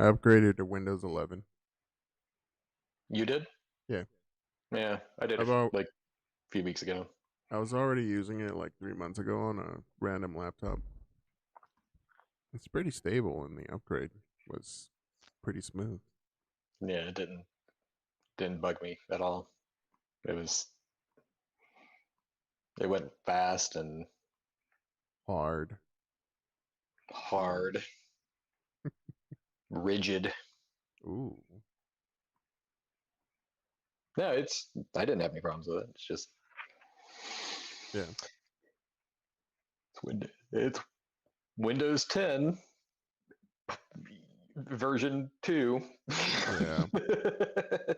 I upgraded to Windows 11. You did? Yeah. Yeah, I did About like a few weeks ago. I was already using it like 3 months ago on a random laptop. It's pretty stable, and the upgrade was pretty smooth. Yeah, it didn't bug me at all. It went fast and Hard. hard, rigid. Ooh. No, I didn't have any problems with it. It's just Yeah. it's Windows 10 version 2. Yeah.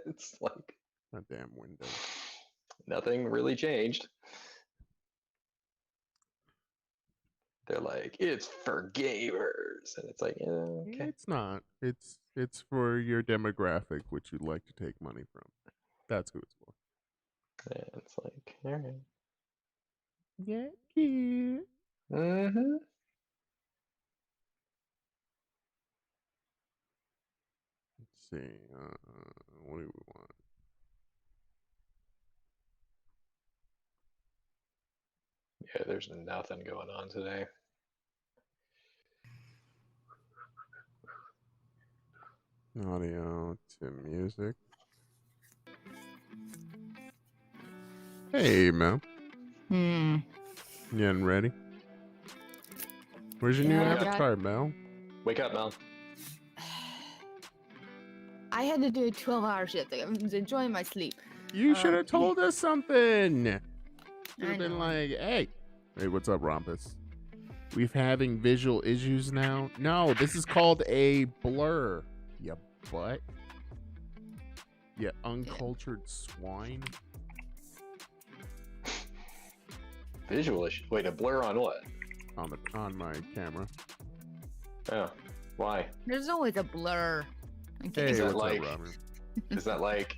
It's like A damn Windows. nothing really changed. They're like, it's for gamers, and it's like, yeah, okay. It's not. It's for your demographic, which you'd like to take money from. That's who it's for. Yeah, it's like, all right. Yeah, kid. Mm-hmm. Let's see. What do we want? Yeah, there's nothing going on today. Audio to music. Hey, Mel. You getting ready? Where's your new Yeah, avatar, Mel? Wake up, Mel. I had to do a 12-hour shift. I was enjoying my sleep. You should have told us something. Should I have been know. like, hey, what's up, Rompus? We're having visual issues now. No, this is called a blur. You butt. You uncultured swine. Visual issue. Wait, a blur on what? On my camera. Oh, why? There's always a blur. Okay. Hey, Is that what's like- up, Robert? Is that like?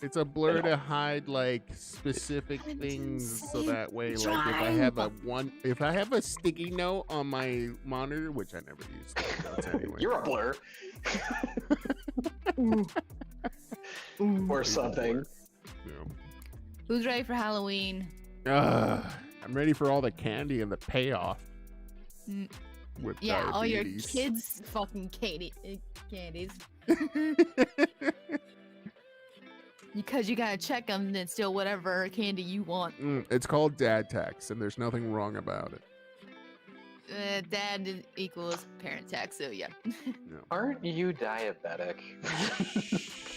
It's a blur to hide like specific things, so that way, like if I have a sticky note on my monitor, which I never use sticky notes anyway. You're a blur. Or something. Yeah. Who's ready for Halloween? I'm ready for all the candy and the payoff. Mm. With Yeah, all your diabetes. kids' fucking candies. Because you gotta check them, then steal whatever candy you want. It's called dad tax, and there's nothing wrong about it. Dad equals parent tax, so yeah. Aren't you diabetic?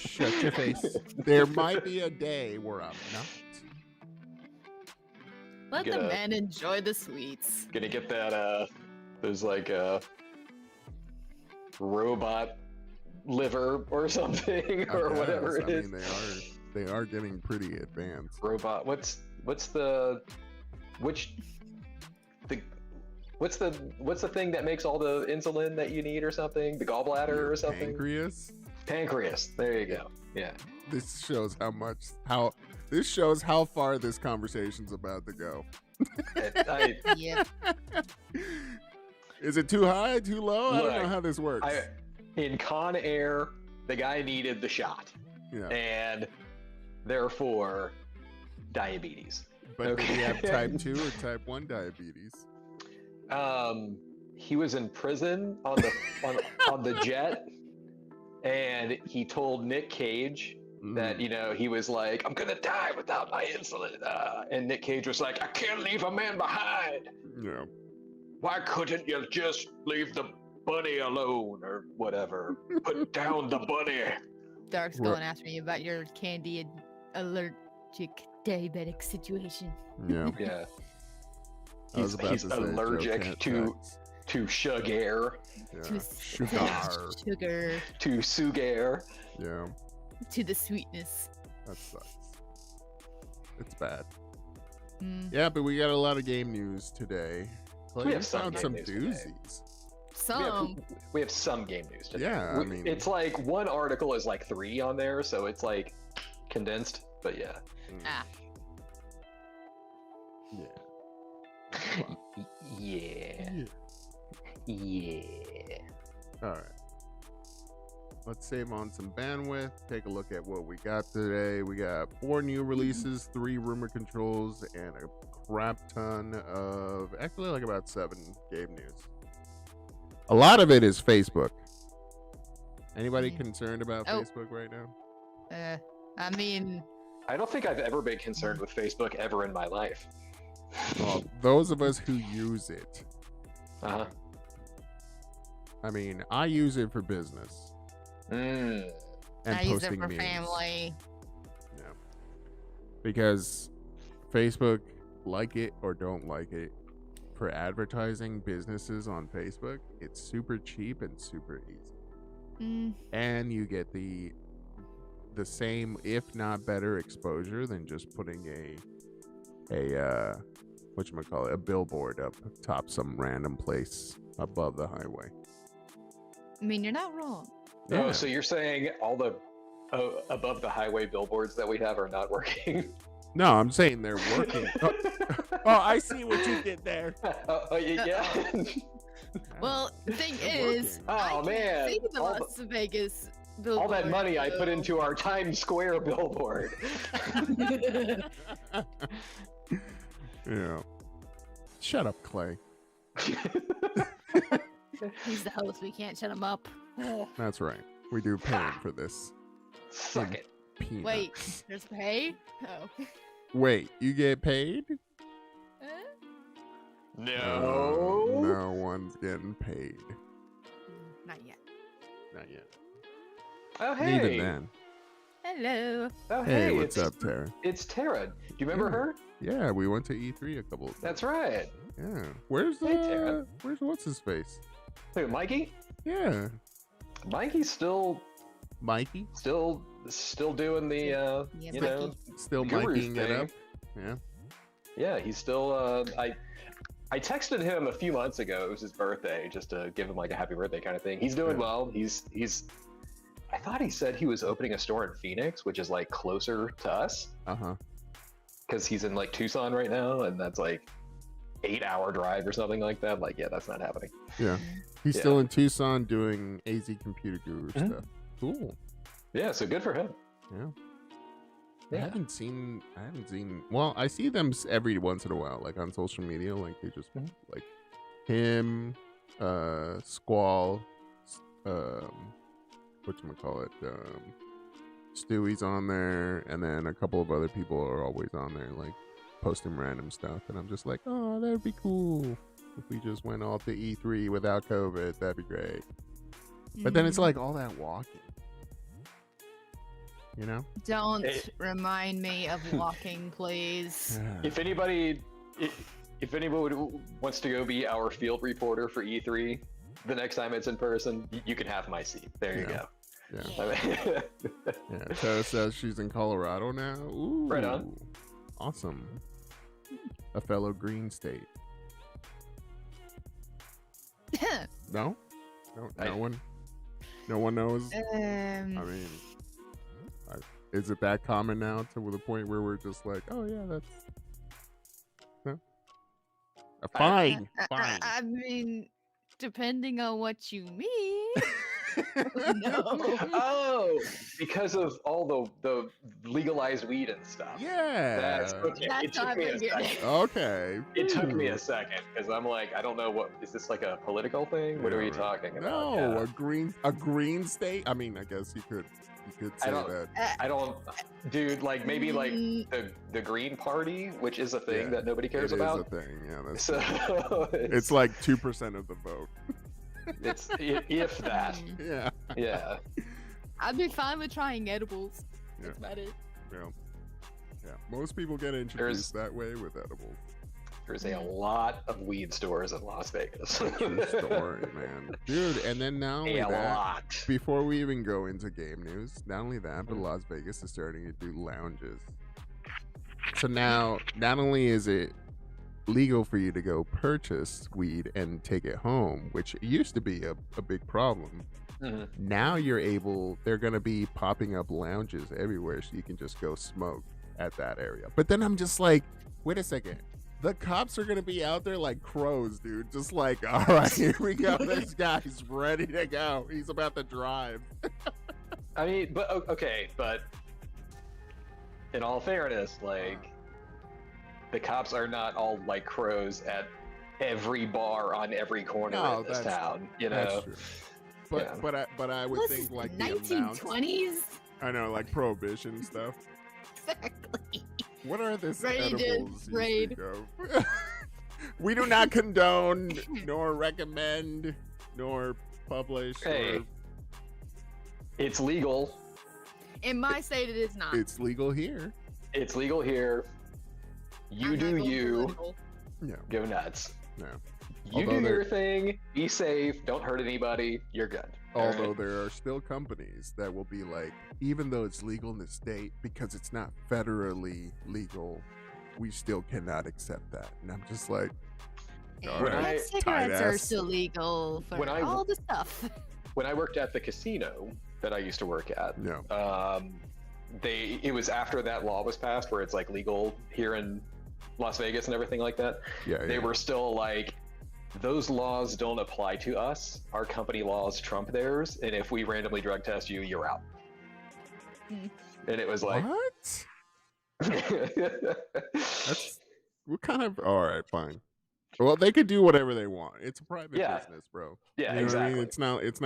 Shut your face. There might be a day where I'm not. Let Get the a- men enjoy the sweets. Gonna get that there's like a robot liver or something, or whatever it is. I mean, they are getting pretty advanced. Robot. What's the thing that makes all the insulin that you need or something? The gallbladder or something? Pancreas. Pancreas. There you go. Yeah. This shows how far this conversation's about to go. Yep. Is it too high, too low? I don't know Look, how this works. In Con Air, the guy needed the shot, Yeah. and therefore diabetes. But did he have type 2 or type 1 diabetes? He was in prison on the on the jet, and he told Nick Cage that, you know, he was like, I'm gonna die without my insulin, and Nick Cage was like, I can't leave a man behind. Yeah. Why couldn't you just leave the bunny alone, or whatever? Put down the bunny. Dark's going after me about your candy allergic diabetic situation. Yeah. Yeah. I was about He's to say, allergic Joe to sugar, Yeah. To Sugar. sugar, to sugar. Yeah. to the sweetness. That sucks. It's bad. Mm. Yeah, but we got a lot of game news today. Clay, We you have some found game some news today. doozies. Some. We have some game news today. Yeah, I mean- it's like one article is like 3 on there, so it's like condensed, but yeah. Ah. Yeah. Yeah. Yeah. All right. let's save on some bandwidth. Take a look at what we got today. We got 4 new releases, 3 rumor controls, and a crap ton of, actually like about 7 game news. A lot of it is Facebook. Anybody concerned about Facebook right now? I mean, I don't think I've ever been concerned with Facebook ever in my life. Well, those of us who use it. Uh-huh. I mean, I use it for business. And I use it posting for memes. family. Yeah. Because Facebook, like it or don't like it, for advertising businesses on Facebook, it's super cheap and super easy. And you get the same, if not better, exposure than just putting a whatchamacallit, a billboard up top some random place above the highway. I mean, you're not wrong. Yeah. Oh, so you're saying all the above the highway billboards that we have are not working? No, I'm saying they're working. Oh, I see what you did there. Yeah. Well, the thing They're is, working. I Oh, can't man. see the All the- Las Vegas All billboard, that money I put so- into our Times Square billboard. Yeah. Shut up, Clay. He's the host. We can't shut him up. That's right. We do pay him for this. Suck it. Peanuts. Wait, there's pay? Oh. Wait, you get paid? No. No one's getting paid. Not yet. Not yet. Oh, hey. Even then. Hello. Oh, Hey, hey. what's it's, up, Tara? It's Tara. Do you remember Yeah. her? Yeah, we went to E3 a couple of times. That's right. Yeah. Where's Hey, Tara. where's what's his face? Who, Mikey? Yeah. Mikey's still Mikey? doing the Yeah, you know, Mikey. Still guru miking it thing. up. Yeah. Yeah, he's still I texted him a few months ago. It was his birthday, just to give him like a happy birthday kind of thing. He's doing Yeah. well. He's I thought he said he was opening a store in Phoenix, which is like closer to us, Uh-huh. because he's in like Tucson right now, and that's like 8-hour drive or something like that. Like, yeah, that's not happening. Yeah. He's Yeah. still in Tucson doing AZ Computer Guru Mhm. stuff. Cool. Yeah, so good for him. Yeah. I Yeah. haven't seen. Well, I see them every once in a while, like on social media. Like they just Mhm. like him, Squall, whatchamacallit, Stewie's on there, and then a couple of other people are always on there, like posting random stuff. And I'm just like, oh, that'd be cool if we just went all to E3 without COVID. That'd be great. But then it's Mhm. like all that walking, you know? Don't Hey. remind me of walking, please. If anybody wants to go be our field reporter for E3 the next time it's in person, you can have my seat. There you Yeah. go. Yeah. I Yeah, Tara says she's in Colorado now. Ooh, Right on. Awesome. A fellow green state. No? No, I- no one knows. I Um, mean, is it that common now to the point where we're just like, oh yeah, that's no? Fine, fine. I mean, depending on what you mean. No. Oh, because of all the legalized weed and stuff. Yeah. That's okay. That's It took how I me a figured. second. Okay. It took me Ooh. a second because I'm like, I don't know what is this like a political thing? What are Yeah, we right. talking about? No, Yeah. a green state. I mean, I guess you could say don't- that. I don't, dude. Like maybe like Mm, the Green Party, which is a thing Yeah, that nobody cares It is about. a thing. Yeah, that's So it's like 2% of the vote. it's if that. mm. Yeah. Yeah. I'd be fine with trying edibles. Yeah. That's about it. Yeah. Yeah. Most people get introduced that way with edibles. There's a lot of weed stores in Las Vegas. True story, man. Dude, and then not only A that, lot. before we even go into game news, not only that, but Mhm. Las Vegas is starting to do lounges. So now, not only is it legal for you to go purchase weed and take it home, which used to be a big problem. Mhm. Now they're going to be popping up lounges everywhere so you can just go smoke at that area. But then I'm just like, wait a second. The cops are going to be out there like crows, dude. Just like, all right, here we go. This guy's ready to go. He's about to drive. I mean, but okay, but in all fairness, like the cops are not all like crows at every bar on every corner in this town. You know, that's true. But I would think like the amount. 1920s. I know, like prohibition stuff. Exactly. What are this Ready to edibles you raid. speak of? We do not condone, nor recommend, nor publish. Hey, it's legal. In my state, it is not. It's legal here. It's legal here. You I'm do not going you. political. No, Go nuts. no. You do your thing. Be safe. Don't hurt anybody. You're good. Although there are still companies that will be like, even though it's legal in the state, because it's not federally legal, we still cannot accept that. And I'm just like, all When right, I- cigarettes are tight-ass. still legal for When I- all the stuff. When I worked at the casino that I used to work at, No. it was after that law was passed where it's like legal here in Las Vegas and everything like that. Yeah, They were still like, those laws don't apply to us. Our company laws trump theirs, and if we randomly drug test you, you're out. Hmm. And it was like, What? That's what kind of? All right, fine. Well, they could do whatever they want. It's a private Yeah. business, bro. yeah, You know what I mean? exactly.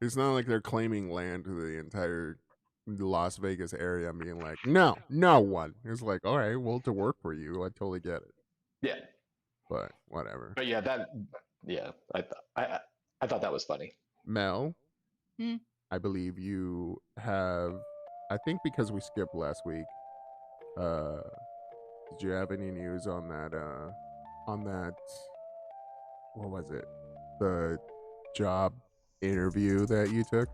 It's not like they're claiming land to the entire Las Vegas area and being like, no one. It's like, all right, well, to work for you, I totally get it. Yeah, But whatever. but yeah, I thought that was funny. Mel, Hmm? I believe you have. I think because we skipped last week. Did you have any news on that? What was it? The job interview that you took?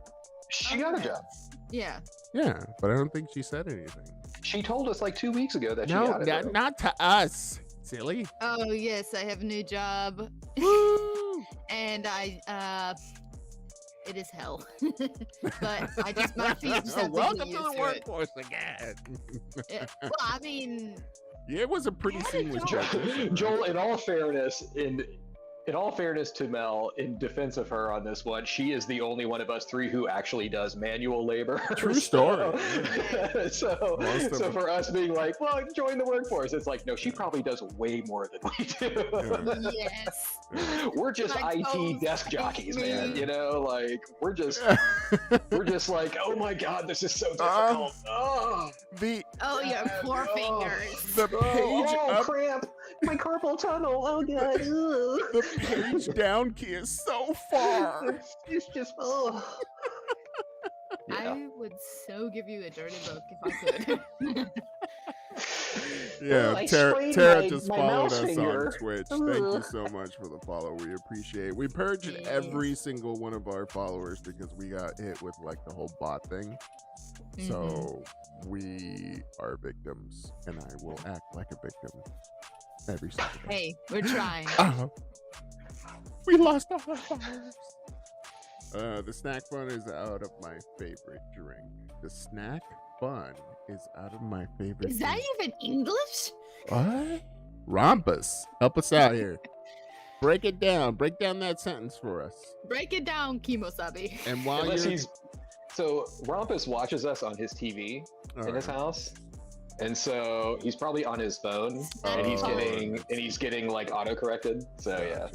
She got a job. Yeah. Yeah, but I don't think she said anything. She told us like 2 weeks ago that she No, got it. though. not to us, silly. Oh yes, I have a new job, Woo! and it is hell. But I just my feet just have to Welcome get to used the to it. workforce again. Yeah. Well, I mean, Yeah, it was a pretty seamless Joel. transition. Joel, in all fairness to Mel, in defense of her on this one, she is the only one of us three who actually does manual labor. True story. So, Most of so them. for us being like, well, join the workforce, it's like, no, she probably does way more than we do. yes. We're just My IT toes desk jockeys, man. me. You know, like we're just like, oh my god, this is so difficult. Oh, Oh, your poor fingers. The page up, cramp, my carpal tunnel. Oh god. the page down key is so far. It's just Yeah. I would so give you a dirty look if I could. Yeah, I Tara sprained just my followed mouse us finger. on Twitch. Thank you so much for the follow. We appreciate it. We purged Yes. every single one of our followers because we got hit with like the whole bot thing. So we are victims, and I will act like a victim every single day. Hey, we're trying. We lost all our followers. The snack fun is out of my favorite drink. The snack fun is out of my favorite Is that drink. even English? What? Rompus, help us out here. Break it down. Break down that sentence for us. Break it down, Kimosabi. And while Unless you're... he's so Rompus watches us on his TV All in his right. house, and so he's probably on his phone, and he's getting like auto-corrected. So yeah.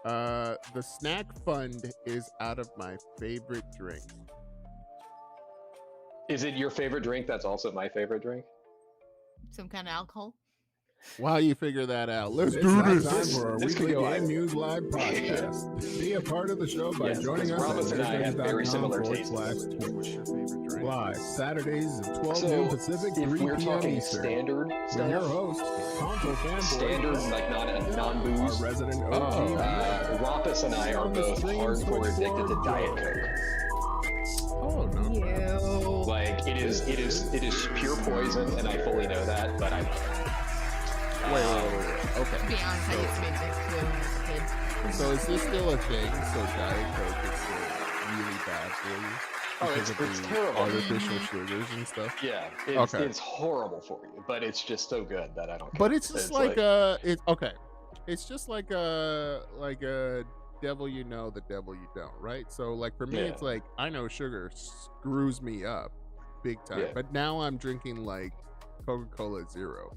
Gotcha. The snack fund is out of my favorite drink. Is it your favorite drink? That's also my favorite drink. Some kind of alcohol? While you figure that out, let's It's do now this. time for our This could weekly go Game on. News Live podcast. Be a part of the show by Yes, joining us because at Ramos and I have very similar tastes. nerdfest.com/Twitch. What's your favorite drink? Live Saturdays at 12 So noon Pacific, if 3 we're p.m. talking Eastern. standard With your stuff, host, console fanboy, standard like non-booze, our resident Oh. OG. Rompus and I are both hardcore addicted to Diet Coke. Oh no. Ew. Like it is pure poison, and I fully know that, but I love it. Wait. To Okay. be honest, I used to be addicted to it when I was a kid. So is this still a thing? So Diet Coke is still really bad for you? Oh, Because it's of the terrible. artificial sugars and stuff. Yeah, Okay. it's horrible for you, but it's just so good that I don't care. But it's just like it's okay. It's just like a devil you know, the devil you don't, right? So like for me, Yeah. it's like I know sugar screws me up big time, Yeah. but now I'm drinking like Coca-Cola Zero,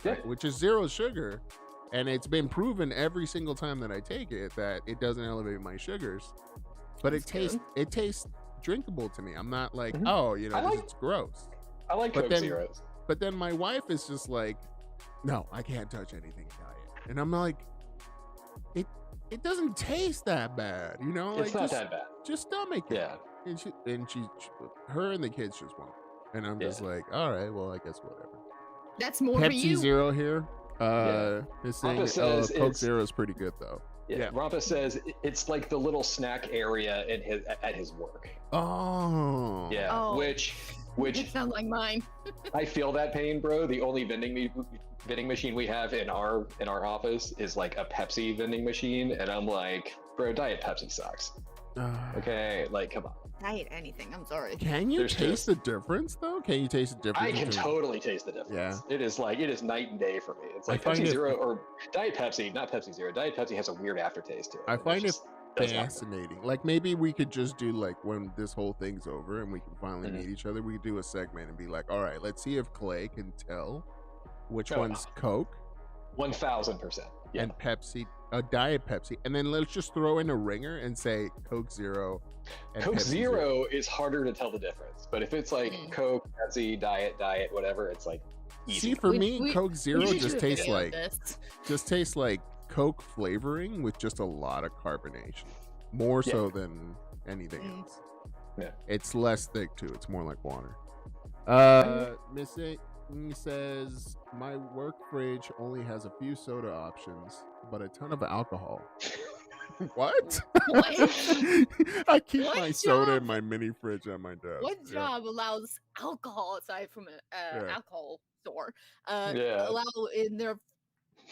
Yeah. right? Which is zero sugar, and it's been proven every single time that I take it that it doesn't elevate my sugars, but That's it tastes drinkable to me. I'm not like, Mhm. oh, you know, I like- it's gross. I like But Coke then- Zeros. But then my wife is just like, no, I can't touch anything diet. And I'm like, it doesn't taste that bad, you know? It's like, not that bad. just stomach it. Yeah. And she, her and the kids just won't. And I'm just like, all right, well, I guess whatever. That's more for Pepsi you. Zero here. Is saying Papa says Coke it's- Zero is pretty good though. Yeah. Rampa says it's like the little snack area at his work. Oh. Yeah. Oh. Which It sounds like mine. I feel that pain, bro. The only vending machine we have in our office is like a Pepsi vending machine, and I'm like, bro, Diet Pepsi sucks. Okay, like, come on. Diet anything. I'm sorry. Can you There's taste just- the difference though? Can you taste the difference? I can between- totally taste the difference. Yeah. It is night and day for me. It's I like find Pepsi it- Zero or Diet Pepsi, not Pepsi Zero. Diet Pepsi has a weird aftertaste to it. I It find it just does not work. fascinating. Like maybe we could just do like when this whole thing's over and we can finally Mhm. meet each other, we could do a segment and be like, all right, let's see if Clay can tell which Oh. one's Coke 1000%. Yeah. and Pepsi, Diet Pepsi, and then let's just throw in a ringer and say Coke Zero and Coke Pepsi Zero is harder to tell the difference, but if it's like Mm. Coke, Pepsi, Diet, whatever, it's like easy. See, for We- me, we- Coke Zero We should just do a tastes video of like this. Coke flavoring with just a lot of carbonation, more Yeah. so than anything Mm. else. Yeah. It's less thick too. It's more like water. Miss A says my work fridge only has a few soda options, but a ton of alcohol. What? What? I keep What my soda job? in my mini fridge at my desk. What Yeah. job allows alcohol aside from an Yeah. alcohol store? Yeah. Allow in their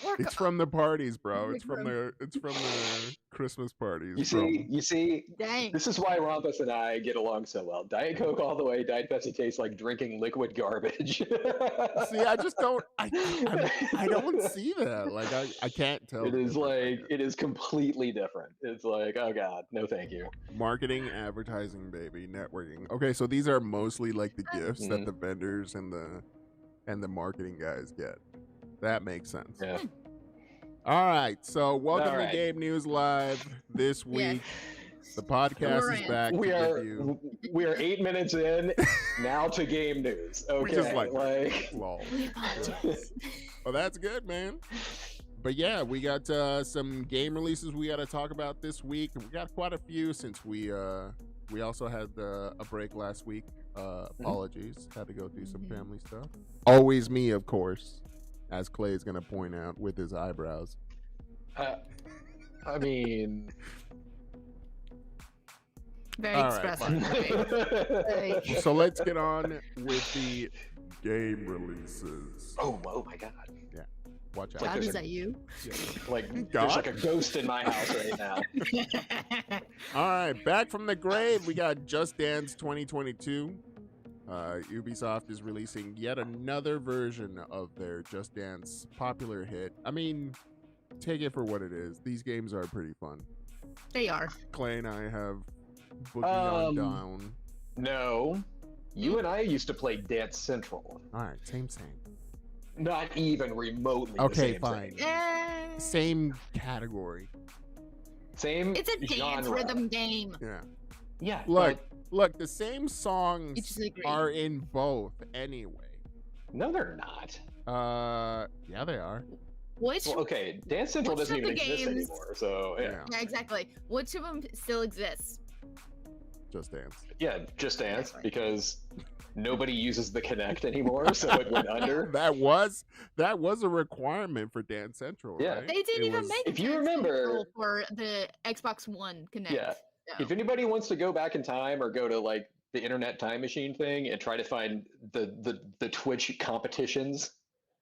work. It's from the parties, bro. Like It's from the Christmas parties. You see, Dang. this is why Rompus and I get along so well. Diet Coke all the way, Diet Pepsi tastes like drinking liquid garbage. See, I just don't. I don't see that. Like, I can't tell. It the is difference, I like guess. it is completely different. It's like, oh god, no thank you. Marketing, advertising, baby, networking. Okay, so these are mostly like the gifts that Mhm. the vendors and the marketing guys get. That makes sense. Yeah. All right, so welcome All to right. Game News Live this Yeah. week. The podcast We're is in. back We to are give you. we are 8 minutes in now to game news. Okay, We just like, like lol. We apologize. Well, that's good, man. But yeah, we got some game releases we got to talk about this week. We got quite a few since we also had a break last week. Apologies, had to go do some Mhm. family stuff. Always me, of course, as Clay is gonna point out with his eyebrows. I mean, Very All right, expressive. Very- So let's get on with the game releases. oh my god, Watch like out. God, there's is a- that you? like God? there's like a ghost in my house right now. All right, back from the grave, we got Just Dance 2022. Ubisoft is releasing yet another version of their Just Dance popular hit. I mean, take it for what it is. These games are pretty fun. They are. Clay and I have Boogie on Um, down. No, you and I used to play Dance Central. All right, same. Not even remotely. the Okay, same fine. thing. Same category. Eh, Same. It's a dance genre. rhythm game. Yeah. Yeah. Look, the same songs You disagree. are in both anyway. No, they're not. Yeah, they are. Which? Well, okay, Dance Central Which doesn't of even the exist games- anymore. So yeah. Yeah. Yeah, exactly. Which of them still exists? Just Dance. Yeah, Just Dance Exactly. because nobody uses the Kinect anymore, so it went under. That was a requirement for Dance Central. Yeah. right? They didn't It even was- make If you Dance remember- Central for the Xbox One Connect. Yeah. No. If anybody wants to go back in time or go to like the Internet Time Machine thing and try to find the Twitch competitions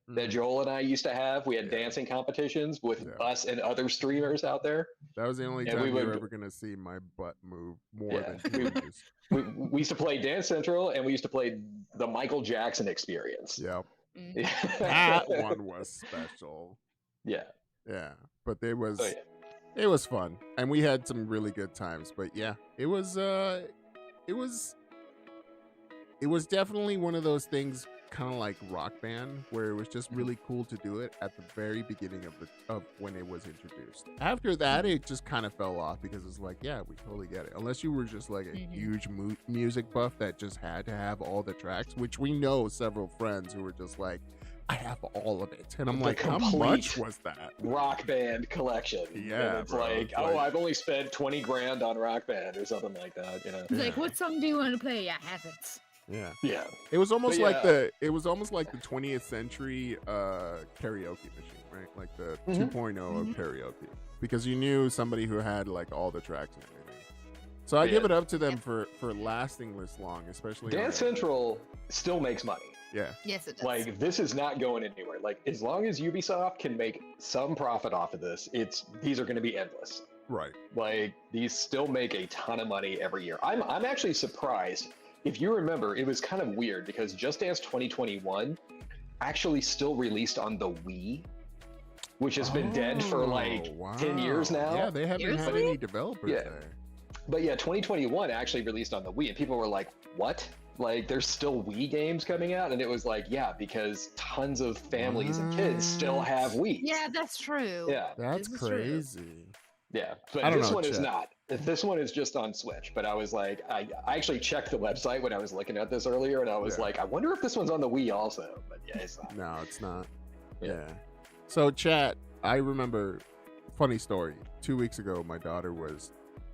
that Mhm. Joel and I used to have, we had Yeah. dancing competitions with Yeah. us and other streamers out there. That was the only and time we you were would- ever gonna see my butt move more Yeah. than two inches. We used to play Dance Central and we used to play the Michael Jackson Experience. Yep. Mm. That one was special. Yeah. Yeah. But there was Oh, yeah. It was fun, and we had some really good times. But yeah, it was definitely one of those things, kind of like Rock Band, where it was just really cool to do it at the very beginning of when it was introduced. After that, it just kind of fell off because it's like, yeah, we totally get it. Unless you were just like a huge music buff that just had to have all the tracks, which we know several friends who were just like, I have all of it, and I'm like, how much was that? Rock Band collection. Yeah, and it's bro, like, oh, I've only spent 20 grand on Rock Band or something like that. You know. He's like, what song do you want to play? I have it. Yeah. Yeah. It was almost But like yeah. the 20th century karaoke machine, right? Like the 2.0 of karaoke, because you knew somebody who had like all the tracks and everything. So I give it up to them for lasting this long, especially Dance Central still makes money. Yeah. Yes, it does. Like, this is not going anywhere. Like, as long as Ubisoft can make some profit off of this, these are going to be endless. Right. Like, these still make a ton of money every year. I'm actually surprised. If you remember, it was kind of weird because Just Dance 2021 actually still released on the Wii, which has been dead for like 10 years now. Yeah, they haven't had Seriously? any developers there. But yeah, 2021 actually released on the Wii, and people were like, what? Like, there's still Wii games coming out? And it was like, yeah, because tons of families and kids still have Wii. Yeah, that's true. Yeah. That's This is true. crazy. Yeah. I But don't this know, one is Chet. not. This one is just on Switch. But I was like, I actually checked the website when I was looking at this earlier, and I was like, I wonder if this one's on the Wii also. But yeah, it's not. No, it's not. Yeah. Yeah. So, chat, I remember, funny story. 2 weeks ago, my daughter was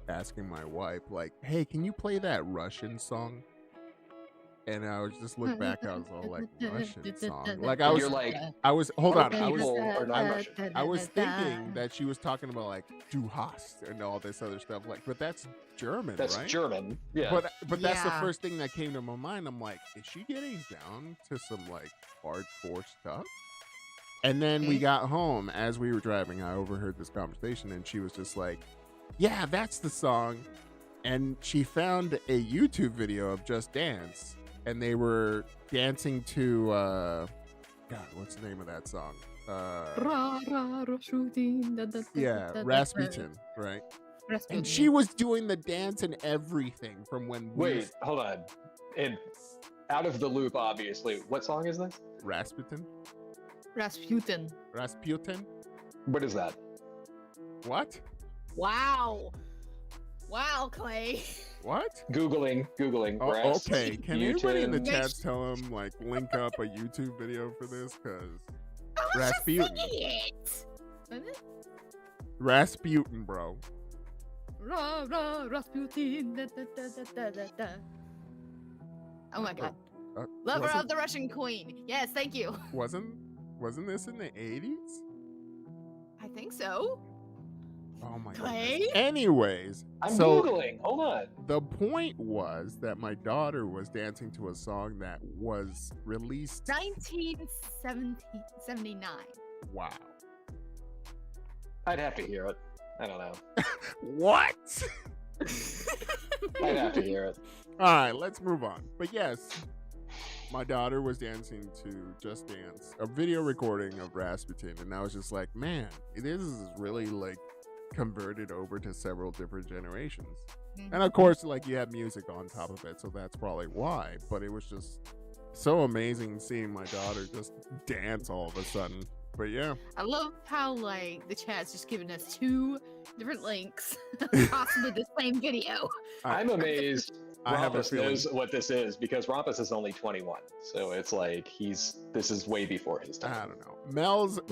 asking my wife, like, hey, can you play that Russian song? And I was just look back, I was all like, Russian song. Like, I was, You're like, hold on. people are not Russian. I was thinking that she was talking about like Du hast and all this other stuff. Like, but that's German, That's right? German. Yeah. But that's the Yeah. first thing that came to my mind. I'm like, is she getting down to some like hardcore stuff? And then we got home as we were driving. I overheard this conversation, and she was just like, "Yeah, that's the song." And she found a YouTube video of Just Dance, and they were dancing to God, what's the name of that song? Yeah, Rasputin, right? Rasputin. And she was doing the dance and everything from when Wait, hold on. And out of the loop, obviously. What song is this? Rasputin? Rasputin. Rasputin? What is that? What? Wow. Wow, Clay. What? Googling. Oh, okay. Can anybody in the Rasputin. chat tell him, like, link up a YouTube video for this? Because I was Rasputin. just singing it. Wasn't it? Rasputin, bro. Rasputin. Da, da, da, da, da, da. Oh my god. Lover wasn't- of the Russian Queen. Yes, thank you. Wasn't this in the 80s? I think so. Oh my god. Clay? Anyways, I'm so Googling. Hold on. the point was that my daughter was dancing to a song that was released. 1979. Wow. I'd have to hear it. I don't know. What? I'd have to hear it. All right, let's move on. But yes, my daughter was dancing to Just Dance, a video recording of Rasputin, and I was just like, man, this is really like converted over to several different generations. And of course, like, you have music on top of it, so that's probably why. But it was just so amazing seeing my daughter just dance all of a sudden. But yeah. I love how like the chat's just giving us two different links, possibly the same video. I'm amazed. I have a Rompus feeling. knows what this is because Rompus is only 21, so it's like this is way before his I time. don't know.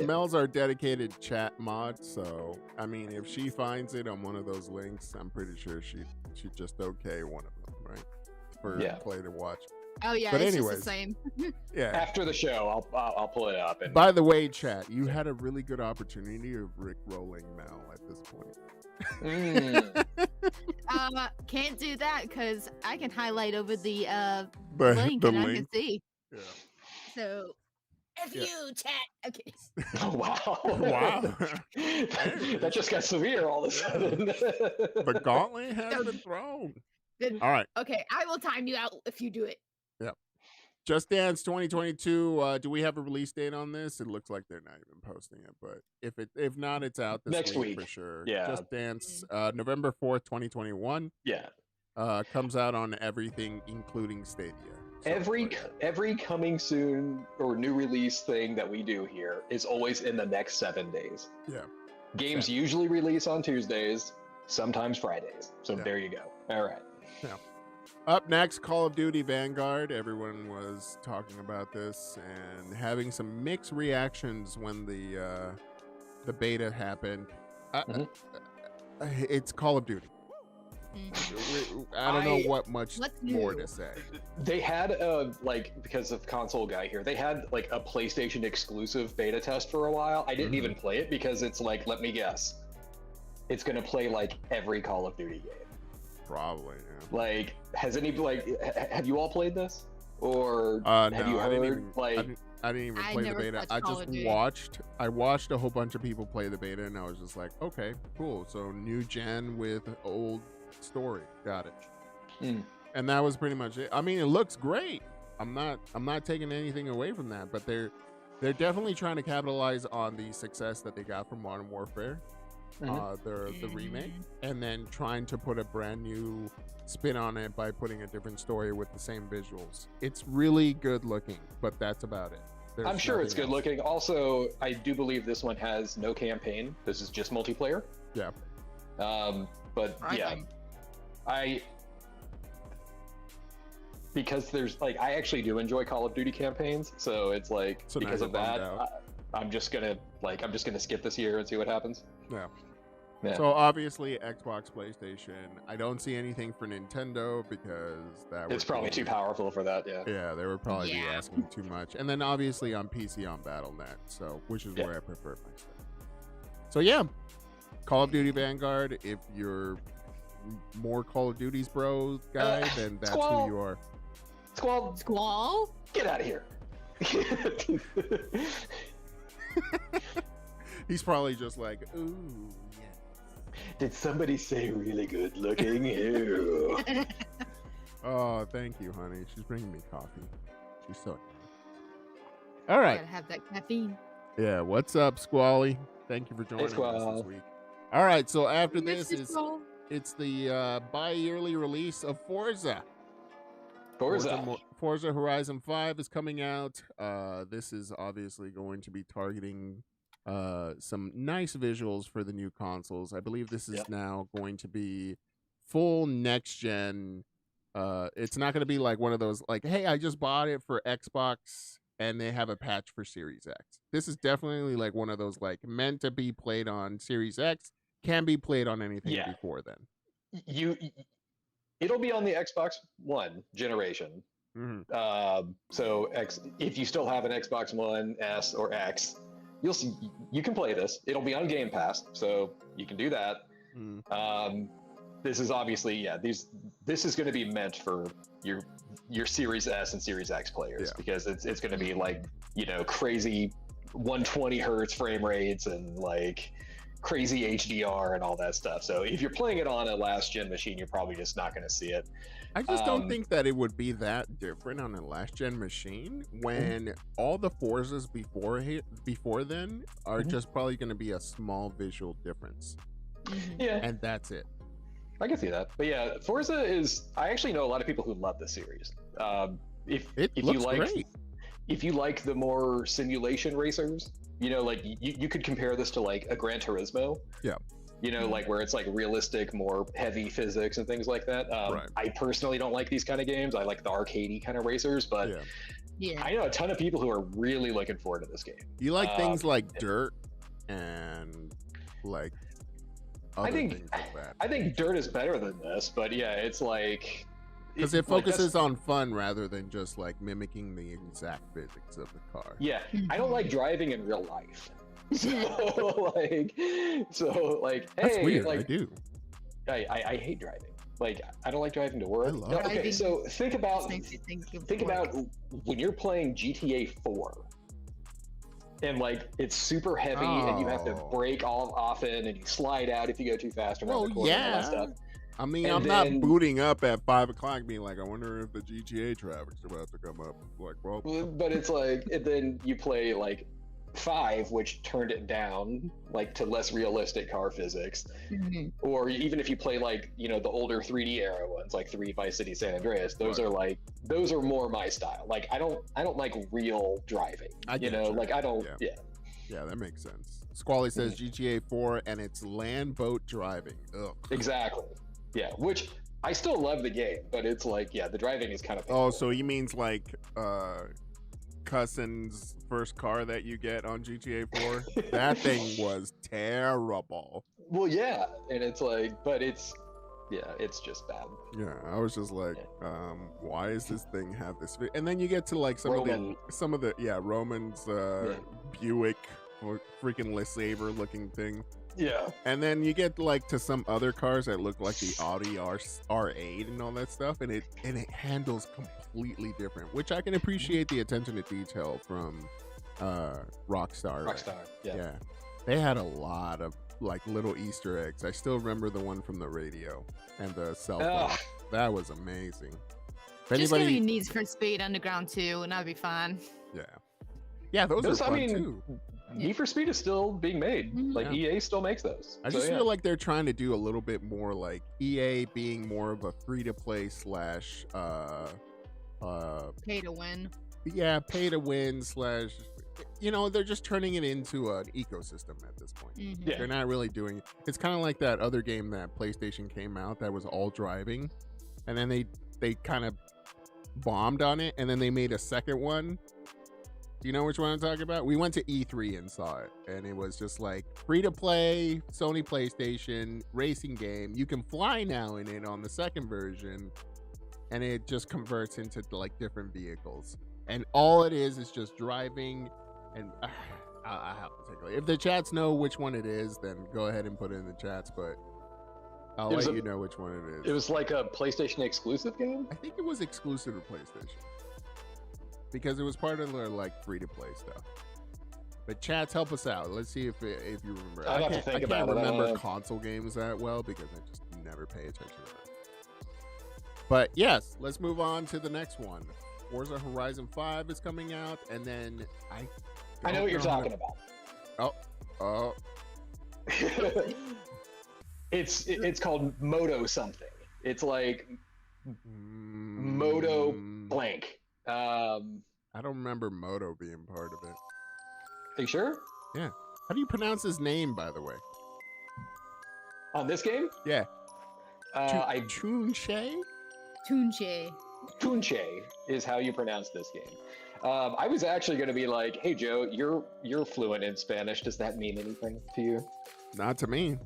Mel's our dedicated chat mod, so I mean, if she finds it on one of those links, I'm pretty sure she'd just okay one of them, right? For Clay to watch. Oh yeah, But it's anyways. just the same. Yeah. After the show, I'll pull it up. And By the way, chat, you had a really good opportunity of Rick rolling Mel at this point. Can't do that because I can highlight over the The link and I can link. see. Yeah. So, F Yeah. you, chat. Okay. wow. Wow. that just got severe all of a sudden. The gauntlet has been thrown. Then, All right. okay, I will time you out if you do it. Yep. Just Dance 2022. Do we have a release date on this? It looks like they're not even posting it, but if not, it's out this Next week. for sure. Yeah. Just Dance, November 4th, 2021. Yeah. Comes out on everything, including Stadia. So, Every coming soon or new release thing that we do here is always in the next 7 days. Yeah. Games usually release on Tuesdays, sometimes Fridays. So there you go. All right. Yeah. Up next, Call of Duty Vanguard. Everyone was talking about this and having some mixed reactions when the beta happened. It's Call of Duty. I don't know what much more to say. They had because of Console Guy here, they had like a PlayStation exclusive beta test for a while. I didn't even play it because it's like, let me guess, it's gonna play like every Call of Duty game. Probably. Yeah. Like, have you all played this, or have you heard? I didn't even play the beta. I just watched. I watched a whole bunch of people play the beta, and I was just like, okay, cool. So new gen with old story, got it. And that was pretty much it. I mean, it looks great. I'm not taking anything away from that, but they're definitely trying to capitalize on the success that they got from Modern Warfare, the remake, and then trying to put a brand new spin on it by putting a different story with the same visuals. It's really good looking, but that's about it. I'm sure it's good looking. Also, I do believe this one has no campaign. This is just multiplayer. Yeah. But yeah, because there's like, I actually do enjoy Call of Duty campaigns, so it's like, so because of that, I'm just gonna skip this year and see what happens. Yeah. So obviously Xbox, PlayStation. I don't see anything for Nintendo because it's probably too powerful for that. Yeah. Yeah, they would probably be asking too much. And then obviously on PC on Battle.net, so which is where I prefer my stuff. So yeah, Call of Duty Vanguard. If you're more Call of Duty's bro guy, then that's who you are. Squall, get out of here. He's probably just like, ooh, yes. Did somebody say really good looking? Ew. Oh, thank you, honey. She's bringing me coffee. She's so nice. All right. Gotta have that caffeine. Yeah, what's up, Squally? Thank you for joining us this week. All right, so after this it's the bi-yearly release of Forza Horizon 5 is coming out. This is obviously going to be targeting some nice visuals for the new consoles. I believe this is now going to be full next gen. It's not going to be like one of those like, hey, I just bought it for Xbox and they have a patch for Series X. This is definitely like one of those like meant to be played on Series X, can be played on anything before then. It'll be on the Xbox One generation. So if you still have an Xbox One S or X, you can play this. It'll be on Game Pass, so you can do that. This is obviously this is going to be meant for your Series S and Series X players because it's going to be like, crazy 120 hertz frame rates and like crazy HDR and all that stuff. So if you're playing it on a last gen machine, you're probably just not going to see it. I just don't think that it would be that different on a last gen machine when all the Forzas before then are just probably going to be a small visual difference. Yeah. And that's it. I can see that. But yeah, Forza is, I actually know a lot of people who love this series. If you like the more simulation racers, like you could compare this to like a Gran Turismo. Yeah. Like where it's like realistic, more heavy physics and things like that. I personally don't like these kind of games. I like the arcadey kind of racers, but I know a ton of people who are really looking forward to this game. You like things like Dirt and like other things like that. I think Dirt is better than this, but yeah, it's like because it focuses on fun rather than just like mimicking the exact physics of the car. Yeah, I don't like driving in real life. So like, that's hey, weird. like, I do. I hate driving. Like, I don't like driving to work. Okay, so think about when you're playing GTA 4, and like it's super heavy, and you have to brake all often, and you slide out if you go too fast around the corner and all that stuff. I mean, And I'm then- not booting up at 5 o'clock being like, I wonder if the GTA traffic's about to come up. Like, well, But it's like, and then you play like 5, which turned it down like to less realistic car physics. Mhm. Or even if you play like, you know, the older 3D era ones, like 3 Vice City San Andreas, those Right. are like, those are more my style. Like I don't like real driving. I You get know, you. like I don't. Yeah. Yeah. yeah, that makes sense. Squally says GTA 4 and it's land boat driving. Ugh. Exactly. Yeah. Which I still love the game, but it's like, yeah, the driving is kind of. Oh, so he means like Cussin's first car that you get on GTA 4? That thing was terrible. Well, yeah, and it's like, but it's, yeah, it's just bad. Yeah, I was just like, why does this thing have this? And then you get to like Roman. some of the Roman's Buick or freaking LeSabre looking thing. Yeah. And then you get like to some other cars that look like the Audi R8 and all that stuff, and it handles completely different, which I can appreciate the attention to detail from Rockstar. Rockstar. Yeah. They had a lot of like little Easter eggs. I still remember the one from the radio and the cell phone. Ugh. That was amazing. If Just give anybody, me Needs for Speed Underground 2, and I'll be fine. yeah, those are I fun mean, too. Need for Speed is still being made. Mhm. Like EA still makes those. I So, just yeah. feel like they're trying to do a little bit more like EA being more of a free-to-play slash Pay to win. pay to win slash, you know, they're just turning it into an ecosystem at this point. Mhm. Yeah. They're not really doing, it's kind of like that other game that PlayStation came out that was all driving, and then they kind of bombed on it, and then they made a second one. Do you know which one I'm talking about? We went to E3 and saw it, and it was just like free to play Sony PlayStation racing game. You can fly now in it on the second version, and it just converts into like different vehicles. And all it is just driving. And I have to take a look. If the chats know which one it is, then go ahead and put it in the chats. But I'll It was let a- you know which one it is. It was like a PlayStation exclusive game. I think it was exclusive to PlayStation because it was part of their like free to play stuff. But chats, help us out. Let's see if you remember. I'd have to I think can't about it. I don't remember know. console games that well because I just never pay attention to them. But yes, let's move on to the next one. Forza Horizon 5 is coming out, and then I know what you're how to- talking about. Oh, It's called Moto something. It's like Moto blank. Are I don't remember Moto being part of it. you sure? How do you pronounce his name, by the way? On this game? Yeah, Tunche Tunche. is how you pronounce this game. I was actually going to be like, "Hey Joe, you're fluent in Spanish. Does that mean anything to you?" not to me.